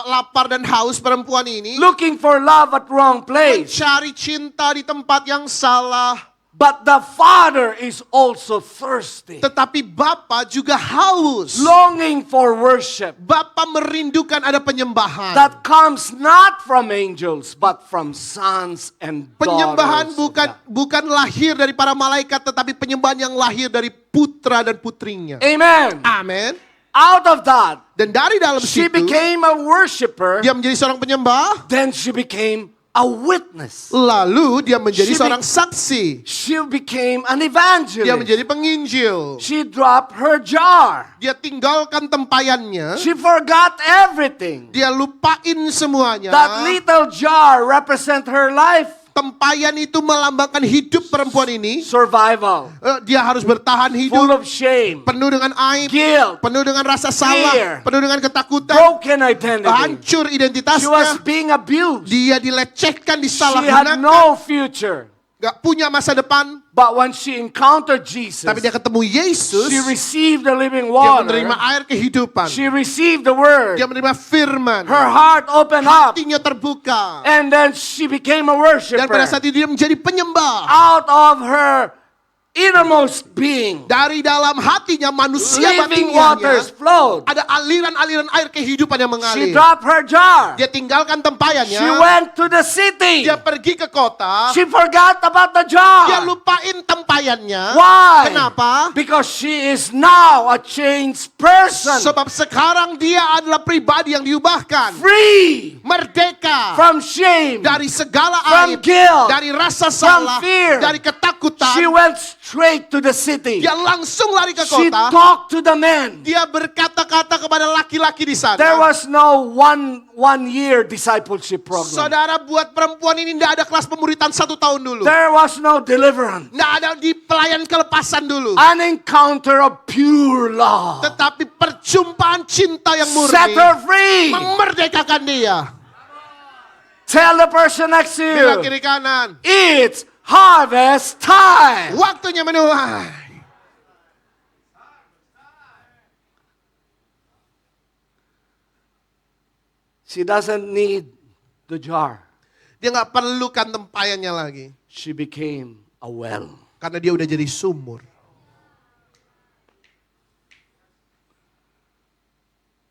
lapar dan haus perempuan ini. looking for love at wrong place. Mencari cinta di tempat yang salah. But the Father is also thirsty, Tetapi Bapa juga haus. longing for worship Bapa merindukan ada penyembahan. that comes not from angels, but from sons and Penyembahan daughters. bukan lahir dari para malaikat, tetapi penyembahan yang lahir dari putra dan putrinya. Amen. Amin. Out of that, Dan dari dalam she situ, became a worshiper. dia menjadi seorang penyembah. Then she became a witness. Lalu dia menjadi She seorang saksi. She became an Dia evangelist. menjadi penginjil. She dropped her jar. Dia tinggalkan tempayannya. She forgot everything. Dia lupain semuanya. That little jar represent her life. Tempayan itu melambangkan hidup perempuan ini. Survival. Dia harus bertahan Full hidup of shame. penuh dengan aib, Guilt. penuh dengan rasa salah, Fear. penuh dengan ketakutan, Broken identity. hancur She was identitasnya. being abused. Dia dilecehkan, She had disalahgunakan, no future. gak punya masa depan. But when she encountered Jesus, Tapi dia ketemu Yesus, she received the living dia menerima water. air kehidupan. She received the word. Dia menerima firman. Her heart opened up. Hatinya terbuka. And then she became a Dan pada worshiper. saat itu dia menjadi penyembah. Out of her innermost being, Dari dalam hatinya manusia living batiniahnya waters flowed. ada aliran-aliran air kehidupan yang She mengalir. dropped her jar. Dia tinggalkan tempayannya. She went to the city. Dia pergi ke kota. She forgot about the Dia jar. lupain tempayannya. Why? Kenapa? Because she is now a changed person. Sebab sekarang dia adalah pribadi yang diubahkan. Free Merdeka from shame. dari segala from aib, guilt, dari rasa salah, fear. dari ketakutan. She went straight to the city. Dia langsung lari ke She kota. talked to the men. Dia berkata-kata kepada laki-laki di sana. There was no one year discipleship program. Saudara, buat perempuan ini tidak ada kelas pemuritan 1 tahun dulu. There was no deliverance. Tidak ada di pelayan kelepasan dulu. An encounter of pure love. Tetapi perjumpaan cinta yang Set murni her free. memerdekakan dia. Tell the person next to Bilang you, kiri kanan. it's harvest time. Waktunya menuai. She doesn't need the jar. Dia nggak perlukan tempayannya lagi. She became a well. Karena dia udah jadi sumur.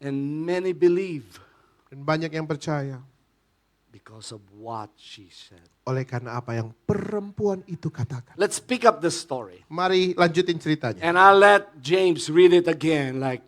And many believe Dan banyak yang percaya. because of what she said. Oleh karena apa yang perempuan itu katakan. Let's pick up the story. Mari lanjutin ceritanya. And I'll let James read it again, like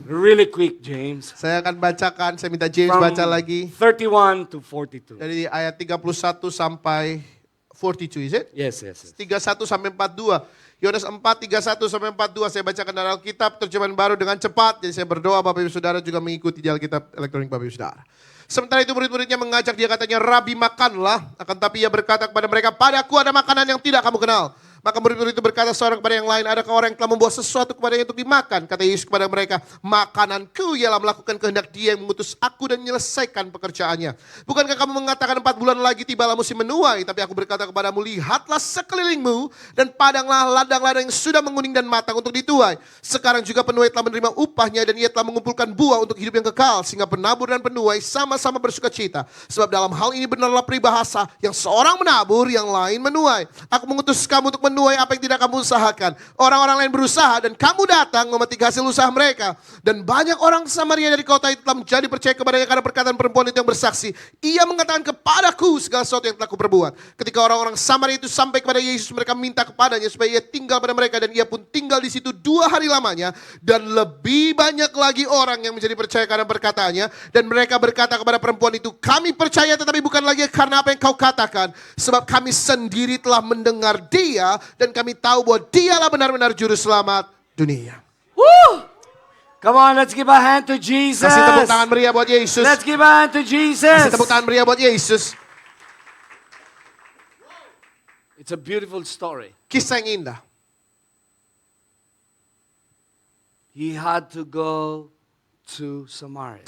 really quick, James. Saya akan bacakan, saya minta James From baca lagi. 31 to 42. Dari ayat 31 sampai 42, is it? Yes, yes, yes. 31 sampai 42. Yohanes 4, 31 sampai 42. Saya bacakan dari Alkitab, terjemahan baru dengan cepat. Jadi saya berdoa Bapak Ibu Saudara juga mengikuti di Alkitab elektronik Bapak Ibu Saudara. Sementara itu murid-muridnya mengajak dia, katanya, Rabi, makanlah. Akan tapi ia berkata kepada mereka, padaku ada makanan yang tidak kamu kenal. Maka murid-murid itu berkata seorang kepada yang lain, adakah orang yang telah membawa sesuatu kepadanya untuk dimakan? Kata Yesus kepada mereka, makananku ialah melakukan kehendak dia yang mengutus aku dan menyelesaikan pekerjaannya. Bukankah kamu mengatakan 4 bulan lagi tibalah musim menuai? Tapi aku berkata kepadamu, lihatlah sekelilingmu dan padanglah ladang-ladang yang sudah menguning dan matang untuk dituai. Sekarang juga penuai telah menerima upahnya dan ia telah mengumpulkan buah untuk hidup yang kekal. Sehingga penabur dan penuai sama-sama bersuka cita. Sebab dalam hal ini benarlah peribahasa, yang seorang menabur, yang lain menuai. Aku mengutus kamu untuk menuai apa yang tidak kamu usahakan. Orang-orang lain berusaha dan kamu datang memetik hasil usaha mereka. Dan banyak orang Samaria dari kota itu telah menjadi percaya kepadanya karena perkataan perempuan itu yang bersaksi. Ia mengatakan kepadaku segala sesuatu yang telah kuperbuat. Ketika orang-orang Samaria itu sampai kepada Yesus, mereka minta kepadanya supaya ia tinggal pada mereka. Dan ia pun tinggal di situ 2 hari lamanya. Dan lebih banyak lagi orang yang menjadi percaya karena perkataannya. Dan mereka berkata kepada perempuan itu, kami percaya tetapi bukan lagi karena apa yang kau katakan. Sebab kami sendiri telah mendengar dia dan kami tahu bahwa dialah benar-benar juru selamat dunia. Woo! Come on, let's give a hand to Jesus. Kasih tepuk tangan meriah buat Yesus. Let's give a hand to Kasih Jesus. tepuk tangan meriah buat Yesus. It's a beautiful story. Kisah yang indah. He had to go to Samaria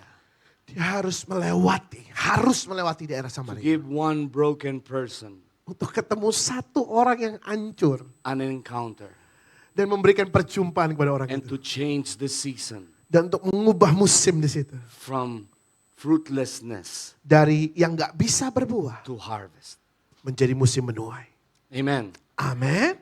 Dia harus melewati daerah to Samaria. give one broken person Untuk ketemu satu orang yang hancur. an encounter Dan memberikan perjumpaan kepada orang and itu. to change the season Dan untuk mengubah musim di situ. from fruitlessness Dari yang gak bisa berbuah. to harvest. Menjadi musim menuai. Amen. Amin.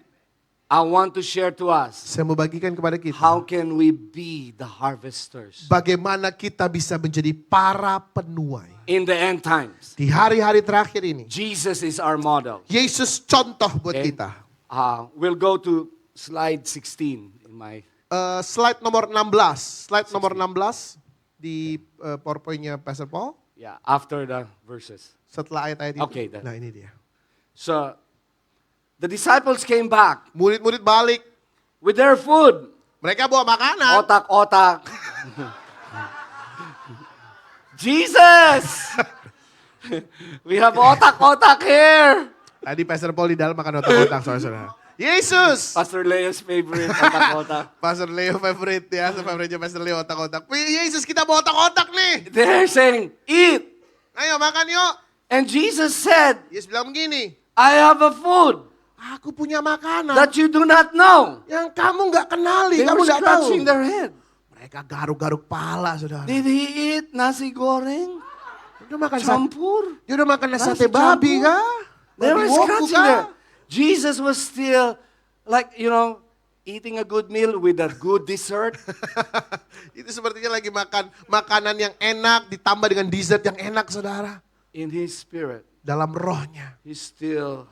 I want to share to us, Saya mau bagikan kepada kita. how can we be the harvesters Bagaimana kita bisa menjadi para penuai. in the end times? Di hari-hari terakhir ini. Jesus is our model. Yesus contoh buat Okay. kita. We'll go to slide 16 in my. Slide nomor 16. Slide nomor 16 di PowerPoint-nya Pastor Paul. Yeah, after the verses. Setelah ayat-ayat itu. Okay, then. Nah ini dia. So, the disciples came back Murid-murid balik. with their food. Mereka bawa makanan. Otak-otak. Jesus! We have otak-otak here. Tadi Pastor Paul di dalam makan otak-otak, saudara-saudara. Yesus! Pastor Leo's favorite, otak-otak. Pastor Leo favorite ya, favoritnya Pastor Leo otak-otak. Yesus, kita bawa otak-otak nih. They're saying, eat. Ayo makan yuk. And Jesus said, Yesus bilang begini, I have a food aku punya makanan that you do not know. yang kamu nggak kenali, They kamu were nggak tahu. scratching their head. Mereka garuk-garuk pala, saudara. Did he eat nasi goreng? Dia udah makan Campur? Dia udah makan Nasi sate babi campur? kah? They were Babi woku scratching kah? there. Jesus was still like, eating a good meal with a good dessert. Itu sepertinya lagi makan makanan yang enak ditambah dengan dessert yang enak, saudara. In his spirit, Dalam rohnya, he's still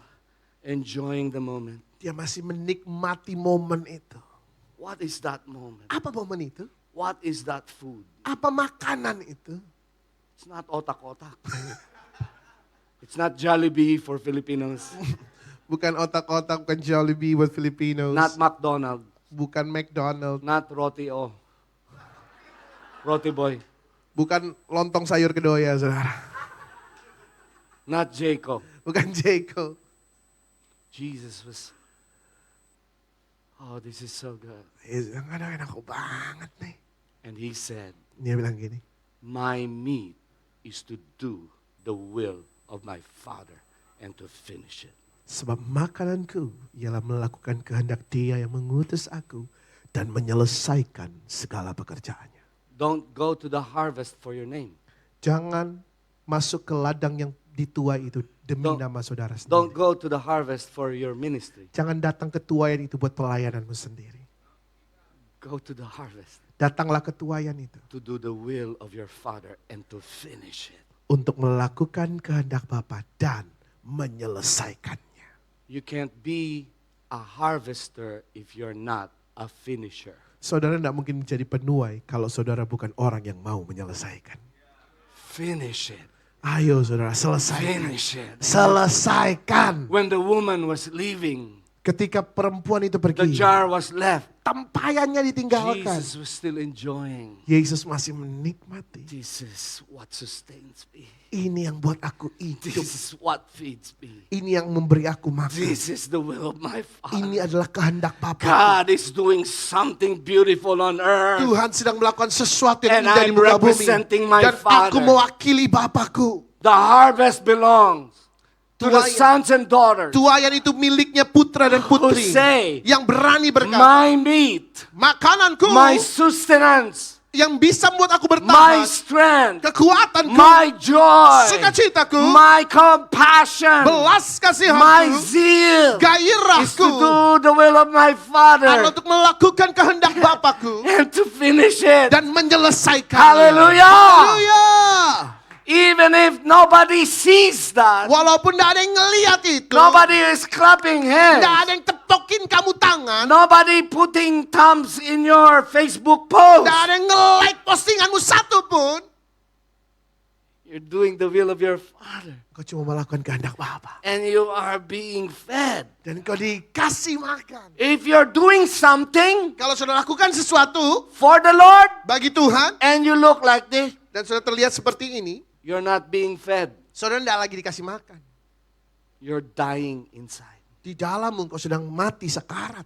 enjoying the moment. dia masih menikmati momen itu. What is that moment? Apa momen itu? What is that food? Apa makanan itu? It's not otak-otak. It's not Jollibee for Filipinos. Bukan otak-otak, bukan Jollibee buat Filipinos. Not McDonald's. Bukan McDonald. Not Roti O. Roti Boy. Bukan lontong sayur kedoya, saudara. Not Jacob. Bukan Jeko. Jesus was, oh, this is so good. Yesus bilang, aduh enak banget nih. And he said, Dia bilang gini, my meat is to do the will of my Father and to finish it. sebab makananku ialah melakukan kehendak Dia yang mengutus aku dan menyelesaikan segala pekerjaannya. Don't go to the harvest for your name. Jangan masuk ke ladang yang dituai itu demi Don't- nama saudara Don't sendiri. go to the harvest for your ministry. Jangan datang ke tuaian itu buat pelayananmu sendiri. Go to the harvest Datanglah ke tuaian itu to do the will of your Father and to finish it. untuk melakukan kehendak Bapa dan menyelesaikannya. You can't be a harvester if you're not a finisher. Saudara tidak mungkin menjadi penuai kalau saudara bukan orang yang mau menyelesaikan. Finish it. Ayo saudara, selesaikan. Finish it. Selesaikan. When the woman was leaving, Ketika perempuan itu the pergi, jar was left. tempayannya ditinggalkan. Jesus was still enjoying. Yesus masih menikmati. This is what sustains me. Ini yang buat aku hidup. This is what feeds me. Ini yang memberi aku makan. This is the will of my Father. Ini adalah kehendak Bapa. God is doing something beautiful on earth. Tuhan sedang melakukan sesuatu yang And indah di I'm muka bumi. representing my Dan aku Father. mewakili Bapakku. The harvest belongs to the Tuayan. sons and daughters Tuayan itu miliknya putra dan putri. who say, Yang berani berkata, my meat, makananku my sustenance, yang bisa membuat aku my bertahan. strength, Kekuatanku, my joy, sukacitaku, my compassion, belas my kasihanku, zeal is to gairahku do the will of my adalah Father untuk melakukan kehendak Bapakku and to finish it. dan menyelesaikannya. Hallelujah! Haleluya. Even if nobody sees that, Walaupun tidak ada yang ngeliat itu, nobody is clapping tidak hands, ada yang tepokin kamu tangan, nobody putting thumbs in your Facebook post, tidak ada yang nge-like postinganmu satu pun, you're doing the will of your Father. kau cuma melakukan kehendak Bapa And you are being fed. dan kau dikasih makan. If you're doing something Kalau sudah lakukan sesuatu for the Lord bagi Tuhan and you look like this, dan sudah terlihat seperti ini, you're not being fed. saudara tidak lagi dikasih makan. You're dying inside. Di dalammu kau sedang mati sekarat.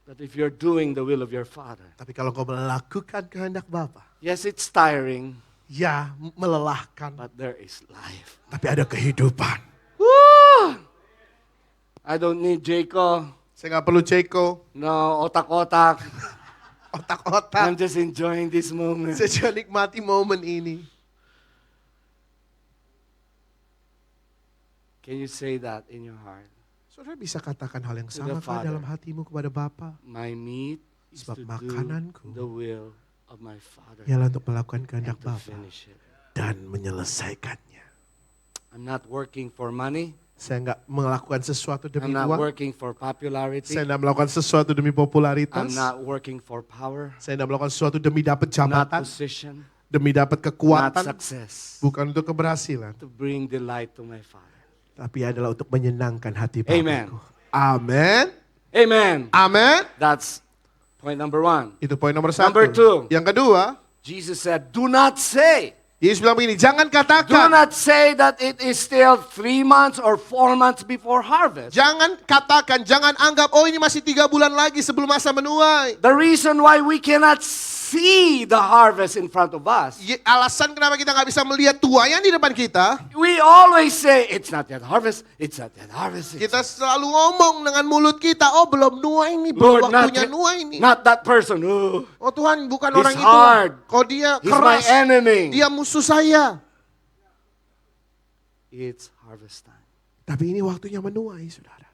But if you're doing the will of your Father, Tapi kalau kau melakukan kehendak Bapa, yes, it's tiring, ya melelahkan, but there is life. tapi ada kehidupan. Woo! I don't need Jacob. Saya nggak perlu ceko, No, otak-otak. otak-otak. I'm just enjoying this moment. Saya cuma nikmati momen ini. Can you say that in your heart? Saudara bisa katakan hal yang To the sama kah Father. dalam hatimu kepada Bapa? My meat is Sebab to do makananku the will of my Father Ialah untuk melakukan and kehendak to Bapa finish it. dan menyelesaikannya. I'm not working for money. Saya nggak melakukan sesuatu demi I'm not uang. working for popularity. Saya tidak melakukan sesuatu demi popularitas. I'm not working for power, Saya tidak melakukan sesuatu demi dapat not jabatan. position. demi dapat not kekuatan, success. bukan untuk keberhasilan, To bring delight to my Father. tapi adalah untuk menyenangkan hati Amen. Bapakku. Amen. Amen. Amen. That's point number 1. Itu poin nomor 1. Number 2. Yang kedua, Jesus said, do not say. Yesus bilang begini, jangan Do katakan. not say that it is still 3 months or 4 months before harvest. Jangan katakan, jangan anggap, oh ini masih 3 bulan lagi sebelum masa menuai. The reason why we cannot see the harvest in front of us, Alasan kenapa kita nggak bisa melihat tuaian di depan kita, we always say, it's not yet harvest, it's not yet harvest. kita selalu ngomong dengan mulut kita, oh belum nuai nih, belum Lord, not, waktunya nuai nih. not that person. Oh, Oh Tuhan, bukan He's orang itu. hard. Kok dia he's my keras, enemy. dia musuh saya. It's harvest time. Tapi ini waktunya menuai, saudara.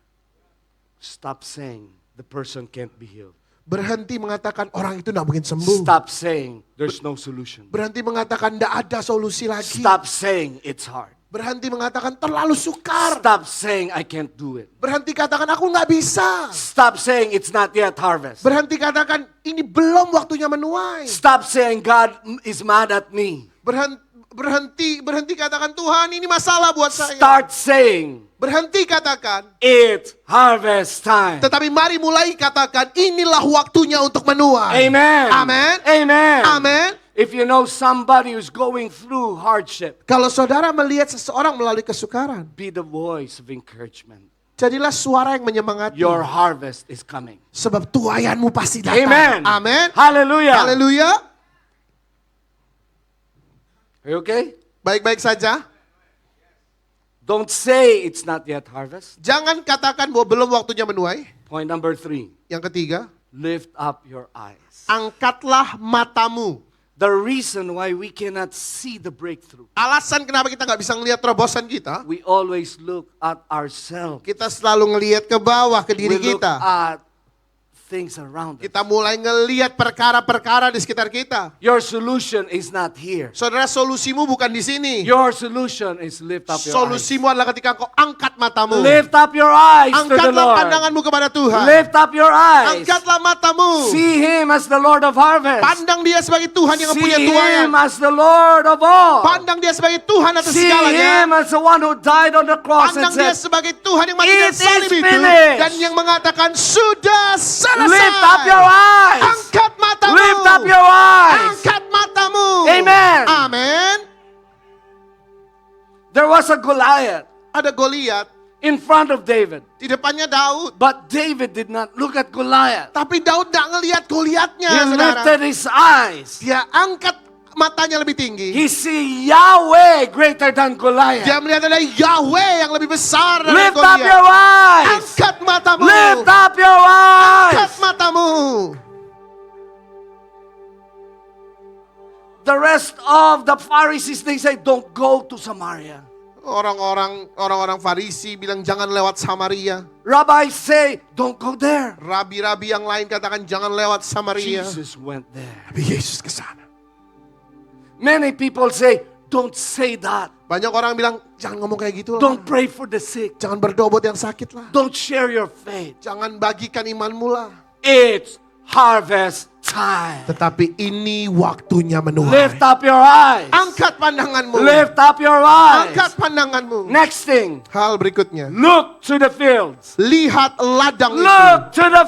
Stop saying the person can't be healed. Berhenti mengatakan orang itu tidak mungkin sembuh. Stop saying there's no solution. Berhenti mengatakan tidak ada solusi lagi. Stop saying it's hard. Berhenti mengatakan terlalu sukar. Stop saying I can't do it. Berhenti katakan aku nggak bisa. Stop saying it's not yet harvest. Berhenti katakan ini belum waktunya menuai. Stop saying God is mad at me. Berhenti katakan Tuhan ini masalah buat saya. Start saying Berhenti katakan. it's harvest time. Tetapi mari mulai katakan inilah waktunya untuk menuai. Amen. Amen. Amen. Amen. If you know somebody who's going through hardship, Kalau saudara melihat seseorang melalui kesukaran, be the voice of encouragement. jadilah suara yang menyemangati. Your harvest is coming. Sebab tuaianmu pasti datang. Amen. Amen. Hallelujah. Haleluya. Are you okay? Baik-baik saja. Don't say it's not yet harvest. Jangan katakan bahwa belum waktunya menuai. Point number 3. Yang ketiga, Lift up your eyes. angkatlah matamu. The reason why we cannot see the breakthrough, Alasan kenapa kita nggak bisa ngelihat terobosan kita, we always look at ourselves. kita selalu ngelihat ke bawah, ke We diri look kita. at things around us. Kita mulai ngelihat perkara-perkara di sekitar kita. Your solution is not here. Saudara, solusimu bukan di sini. Your solution is lift up your eyes. Solusimu adalah ketika kau angkat matamu. Lift up your eyes to the Angkatlah Lord. pandanganmu kepada Tuhan. Lift up your eyes. Angkatlah matamu. See Him as the Lord of harvest. Pandang dia sebagai Tuhan yang punya See tuaian. Him as the Lord of all. Pandang dia sebagai Tuhan atas See segalanya. Him as the one who died on the cross and Pandang dia said, sebagai Tuhan yang mati dan "It salib is itu. finished." Dan yang mengatakan sudah selesai. lift up your eyes. Angkat matamu. Lift up your eyes. Angkat matamu. Amen. Amen. There was a Goliath Ada Goliat in front of David. di depannya Daud. But David did not look at Goliath. Tapi Daud tidak ngelihat Goliatnya, He saudara. lifted his eyes. Dia angkat matanya lebih tinggi. He see Yahweh greater than Goliath. Dia melihat ada Yahweh yang lebih besar dari Lift up Goliat. your eyes. Angkat matamu. Lift up your Angkat eyes. matamu. The rest of the Pharisees, they say, don't go to Samaria. Orang-orang Farisi bilang jangan lewat Samaria. Rabbis say, don't go there. Rabi-rabi yang lain katakan jangan lewat Samaria. Jesus went there. Tapi Yesus ke sana. Many people say, don't say that. Banyak orang bilang jangan ngomong kayak gitu lah. Don't pray for the sick. Jangan berdoa buat yang sakit lah. Don't share your faith. Jangan bagikan imanmu lah. It's harvest time. Tetapi ini waktunya menuai. Lift up your eyes. Angkat pandanganmu. Lift up your eyes. Angkat pandanganmu. Next thing, Hal berikutnya. look to the fields. Lihat ladang itu. Look to the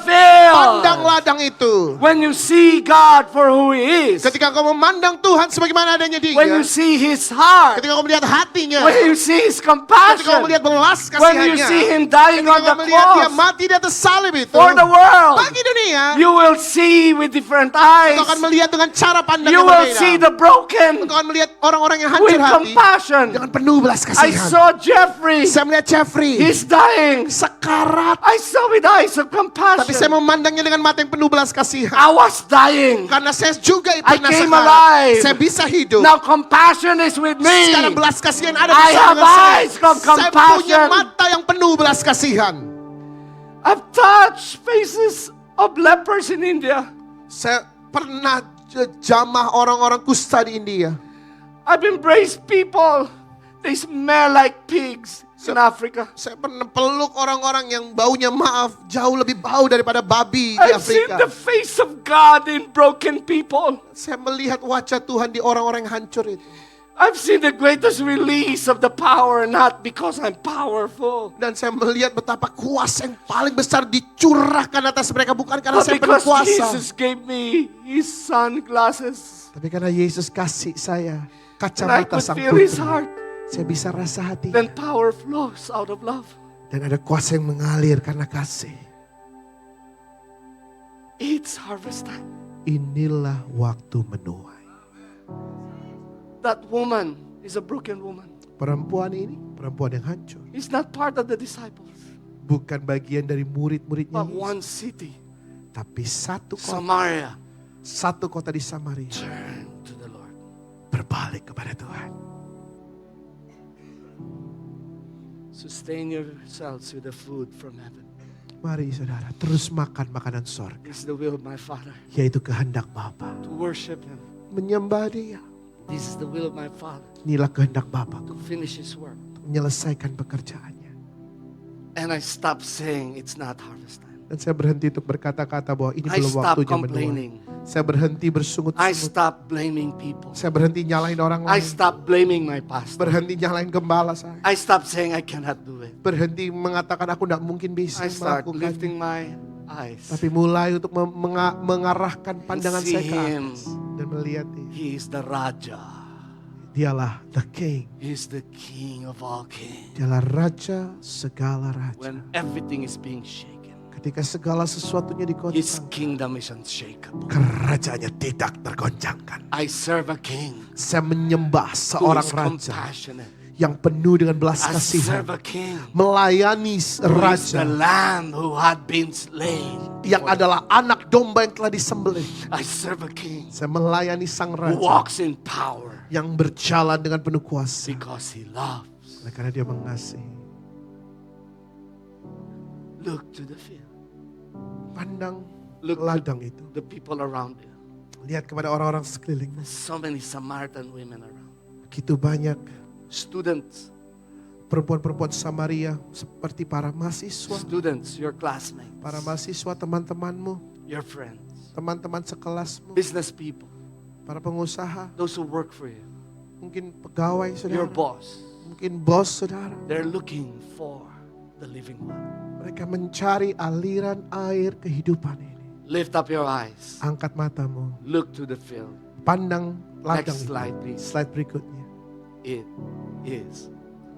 Pandang field. ladang itu. When you see God for who He is, Ketika kau memandang Tuhan sebagaimana adanya dia. when you see His heart, Ketika kau melihat hatinya. when you see His Ketika kau compassion, melihat belas when you kasihannya. see Him dying Ketika on kau the melihat dia cross mati di atas salib itu. for the world, Bagi dunia. you will see with different Kau eyes. akan melihat dengan cara pandang You yang will berbeda. see the broken Kau akan melihat orang-orang yang with hancur hati. compassion. Dengan penuh belas I kasihan. saw Jeffrey. Saya melihat Jeffrey. He's dying. Sekarat. I saw with eyes of Tapi saya compassion. memandangnya dengan mata yang penuh belas kasihan. I was dying. Karena saya juga pernah came sekarat. alive. Saya bisa hidup. Now compassion is with me. Sekarang belas kasihan ada I bersama have dengan saya. eyes of Saya punya compassion. mata yang penuh belas kasihan. I've touched faces of lepers in India. Saya pernah jamah orang-orang kusta di India. I've embraced people. They smell like pigs. in Africa. Saya pernah peluk orang-orang yang baunya maaf jauh lebih bau daripada babi di I've seen Afrika. the face of God in broken people. Saya melihat wajah Tuhan di orang-orang yang hancur itu. I've seen the greatest release of the power, not because I'm powerful, Dan saya melihat betapa kuasa yang paling besar dicurahkan atas mereka. Bukan karena but saya penuh because kuasa. Jesus gave me His sunglasses. Tapi karena Yesus kasih saya And I kacamata could sang feel His putri. heart. Saya bisa rasa hati. Then power flows out of love. Dan ada kuasa yang mengalir karena kasih. It's harvest time. Inilah waktu menuai. That woman is a broken woman. Perempuan ini, perempuan yang hancur. He's not part of the disciples, Bukan bagian dari murid-muridnya but Yesus. one city, Tapi Samaria, satu kota di Samaria turn to the Lord. berbalik kepada Tuhan. Sustain yourselves with the food from heaven. Mari saudara, terus makan makanan sorga. This is the will of my Father, Yaitu kehendak Bapa. to worship Him. Menyembah Dia. This is the will of my Father, Inilah kehendak Bapa. to finish His work. Menyelesaikan pekerjaannya. And I stop saying it's not harvest time. Dan saya berhenti untuk berkata-kata bahwa ini I belum stop waktunya menuai. complaining. Saya berhenti I bersungut-sungut. stop blaming people. Saya berhenti nyalahin orang I lain. stop blaming my pastor. Berhenti nyalahin gembala saya. I stop saying I cannot do it. Berhenti mengatakan aku tidak mungkin bisa I start melakukannya. lifting my eyes. Tapi mulai untuk mengarahkan pandangan See saya ke Him. atas. Dan melihat Dia. He is the Raja. Dialah the King. He is the King of all kings. Dialah Raja segala raja. When everything is being shaken, Ketika segala sesuatunya His digoncang, kingdom is unshakable. kerajaannya tidak tergoncangkan. I serve a King Saya menyembah who seorang is raja compassionate. yang penuh dengan belas I kasihan. serve a King Melayani who is raja the Lamb who had been slain. yang adalah anak domba yang telah disembelih. I serve a King Saya melayani sang who raja walks in power yang berjalan dengan penuh kuasa. because He loves. Karena Dia mengasihi. Look to the field. Pandang Look ladang to itu. the people around you. Lihat kepada orang-orang sekelilingmu. So many Samaritan women around. Begitu banyak Students, perempuan-perempuan Samaria seperti para mahasiswa. students, your classmates, Para mahasiswa teman-temanmu. your friends, Teman-teman sekelasmu. business people, Para pengusaha. those who work for you, Mungkin pegawai your saudara. boss. Mungkin bos saudara. They're looking for the living water. Mereka mencari aliran air kehidupan ini. Lift up your eyes. Angkat matamu. Look to the field. Pandang ladang Next itu. slide, please. Slide berikutnya. It is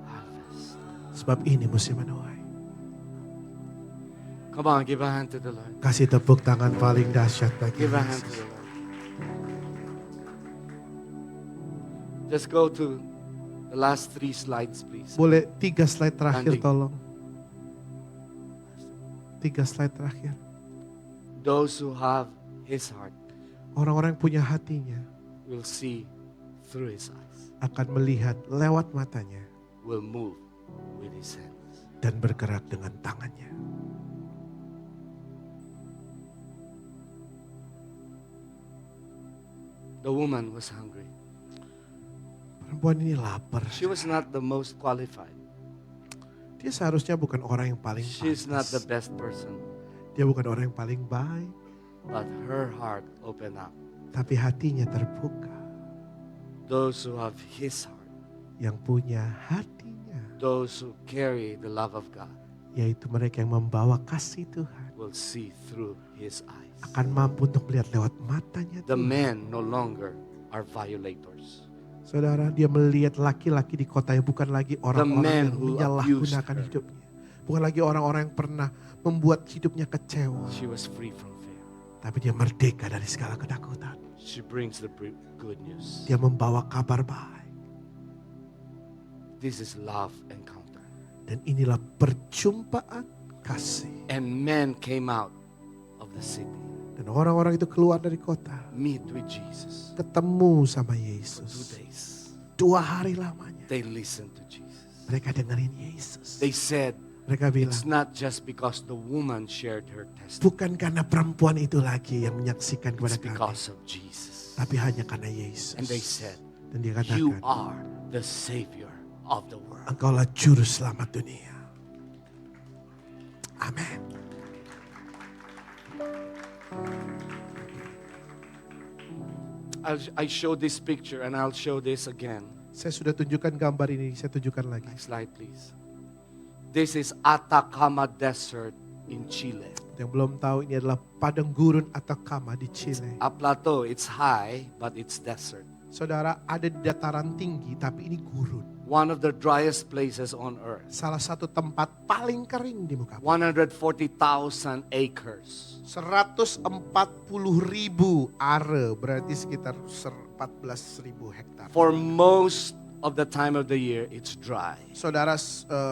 harvest. Sebab ini musim menuai. Come on, give a hand to the Lord. Kasih tepuk tangan paling dahsyat bagi Give a hand to Yesus. the Lord. Just go to the last 3 slides, please. Boleh 3 slide terakhir Andy. tolong. 3 slide terakhir. Those who have His heart Orang-orang yang punya hatinya will see through His eyes, akan melihat lewat matanya will move with His hands. dan bergerak dengan tangannya. The woman was hungry. Perempuan ini lapar. She was not the most qualified. Dia seharusnya bukan orang yang paling She's not the pantas. best person. Dia bukan orang yang paling baik. But her heart opened up. Tapi hatinya terbuka. Those who have His heart, Yang punya hatinya. those who carry the love of God, Yaitu mereka yang membawa kasih Tuhan. will see through His eyes. Akan mampu untuk melihat lewat matanya The Tuhan. men no longer are violators. Saudara, dia melihat laki-laki di kota yang bukan lagi orang-orang men yang who menyalahgunakan abused her. hidupnya. Bukan lagi orang-orang yang pernah membuat hidupnya kecewa. She was free from fear. Tapi dia merdeka dari segala ketakutan. She brings the good news. Dia membawa kabar baik. This is love encounter. Dan inilah perjumpaan kasih. And men came out of the city, Dan orang-orang itu keluar dari kota. meet with Jesus. Ketemu sama 2 Yesus. days. 2 hari lamanya. They listened to Jesus. Mereka dengerin Yesus. They said, Mereka bilang, it's not just because the woman shared her testimony. bukan karena perempuan itu lagi yang menyaksikan It's kepada kami. because of Jesus. Tapi hanya karena Yesus. And they said, Dan dia you katakan, are the Savior of the world. Engkaulah juru selamat dunia. Amin. I show this picture and I'll show this again. Saya sudah tunjukkan gambar ini, saya tunjukkan lagi. Next slide, please. This is Atacama Desert in Chile. Yang belum tahu, ini adalah padang gurun Atacama di Chile. A plateau, it's high, but it's desert. Saudara, ada di dataran tinggi, tapi ini gurun. One of the driest places on earth. Salah satu tempat paling kering di muka bumi. 140,000 acres. 140.000 are, berarti sekitar 14.000 hektar. For most of the time of the year, it's dry. Saudara,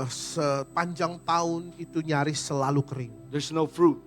sepanjang tahun itu nyaris selalu kering. There's no fruit.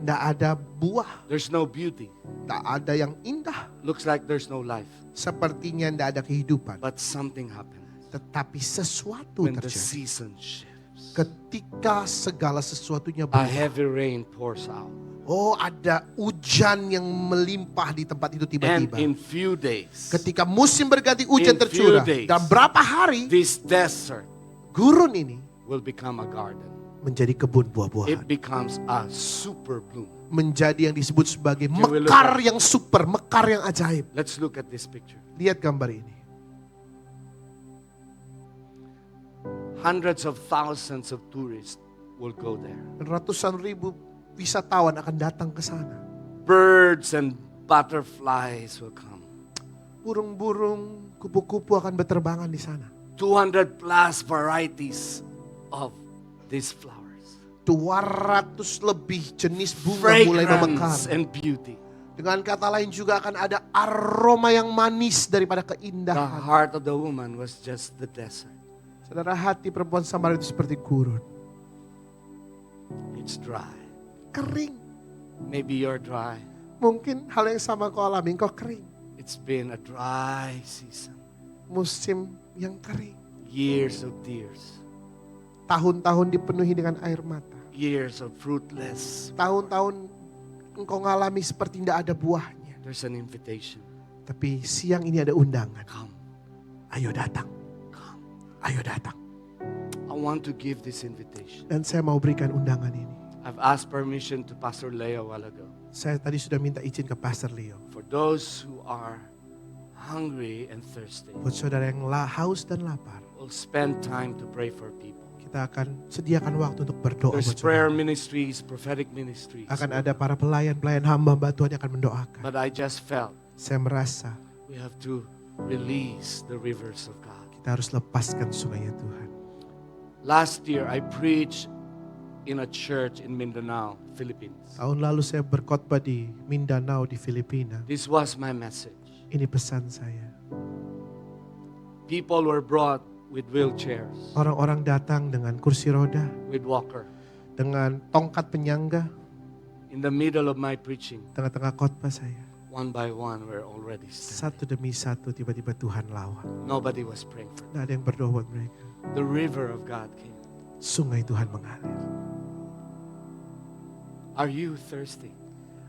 Tidak ada buah, There's no beauty. tidak ada yang indah. Looks like there's no life. Sepertinya tidak ada kehidupan. But something happens Tetapi sesuatu when the terjadi. season shifts. Ketika segala sesuatunya A berubah. heavy rain pours out. Oh, ada hujan yang melimpah di tempat itu And tiba-tiba. in few days, Ketika musim berganti, hujan In few tercurah. days. Dan berapa hari, this desert gurun ini will become a garden. menjadi kebun buah-buahan. It becomes a super bloom. Menjadi yang disebut sebagai we look mekar at- yang super, mekar yang ajaib. Let's look at this picture. Lihat gambar ini. Hundreds of thousands of tourists will go there. Ratusan ribu wisatawan akan datang ke sana. Birds and butterflies will come. Burung-burung, kupu-kupu akan berterbangan di sana. 200 plus varieties of these flowers. 200 lebih jenis bunga mulai memekar. Fragrance and beauty. Dengan kata lain juga akan ada aroma yang manis daripada The keindahan. heart of the woman was just the desert. Saudara, hati perempuan Samaria itu seperti gurun. It's dry. Kering. Maybe you're dry. Mungkin hal yang sama kau alami, kau kering. It's been a dry season. Musim yang kering. Years of tears. Tahun-tahun dipenuhi dengan air mata. Years of fruitless. Tahun-tahun engkau ngalami seperti tidak ada buahnya. There's an invitation. Tapi siang ini ada undangan. Come. Ayo datang, Come. ayo datang. I want to give this invitation. Dan saya mau berikan undangan ini. I've asked permission to Pastor Leo a while ago. Saya tadi sudah minta izin ke Pastor Leo. For those who are hungry and thirsty, Buat saudara yang haus dan lapar, we'll spend time to pray for people. kita akan sediakan waktu untuk berdoa There's buat prayer saudara. ministries, prophetic ministries. Akan ada para pelayan-pelayan hamba Tuhan yang akan mendoakan. But I just felt Saya merasa we have to release the rivers of God. kita harus lepaskan sungainya Tuhan. Last year, I preached in a church in Mindanao, Philippines. Tahun lalu saya berkhotbah di Mindanao di Filipina. This was my message. Ini pesan saya. People were brought with wheelchairs, Orang-orang datang dengan kursi roda, with walker. dengan tongkat penyangga. In the middle of my preaching, Tengah-tengah khotbah saya, one by one, we're already standing. satu demi satu tiba-tiba Tuhan lawan. Nobody was praying for Tidak ada yang berdoa buat mereka. them. The river of God came. Sungai Tuhan mengalir. Are you thirsty?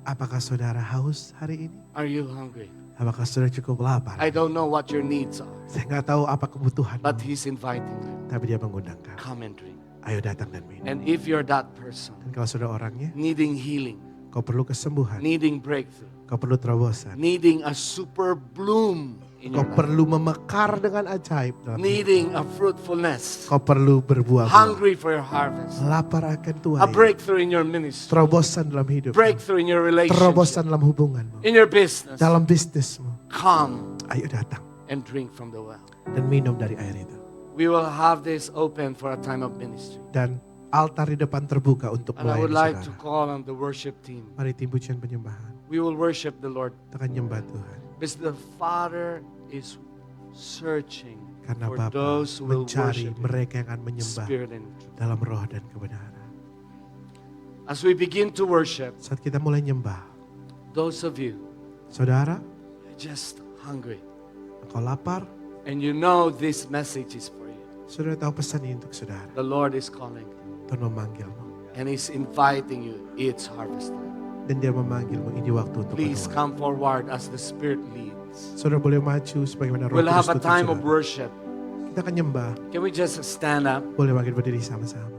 Apakah saudara haus hari ini? Are you hungry? Apakah saudara cukup lapar? I don't know what your needs are, Saya nggak tahu apa kebutuhan, but He's inviting you. tapi dia mengundang kamu. Come and drink. Ayo datang dan minum. And if you're that person, Dan kalau saudara orangnya, needing healing, kau perlu kesembuhan, needing breakthrough, kau perlu terobosan, needing a super bloom in kau your life, perlu memekar dengan ajaib dalam hidup. needing a fruitfulness, Kau perlu berbuah-buah. hungry for your harvest, Lapar akan a Tuhan. breakthrough in your ministry, Terobosan dalam hidup. breakthrough in your relationship, Terobosan dalam hubunganmu. in your business. Dalam bisnismu. Come Ayo datang and drink from the well. dan minum dari air itu. We will have this open for a time of ministry. Dan altar di depan terbuka untuk And I would melayani like to saudara. call on the worship team. Mari tim pujian penyembahan. We will worship the Lord Kita akan nyembah Tuhan. because the Father is searching Karena for Bapa those who will mencari worship Him mereka yang akan in menyembah spirit and truth. dalam roh dan kebenaran. As we begin to worship, Saat kita mulai nyembah, those of you saudara, just hungry engkau lapar, and you know this message is for you. saudara tahu pesan ini untuk saudara. The Lord is calling Tuhan memanggilmu. and He's inviting you. It's harvest time. Dan dia memanggilmu, ini waktu untuk Please berdoa. come forward as the Spirit leads. Saudara boleh maju sebagaimana roh We'll have Kudus a tuntun time of saudara. worship. Kita Kita akan nyembah. Can we just stand up? Boleh makin berdiri sama-sama.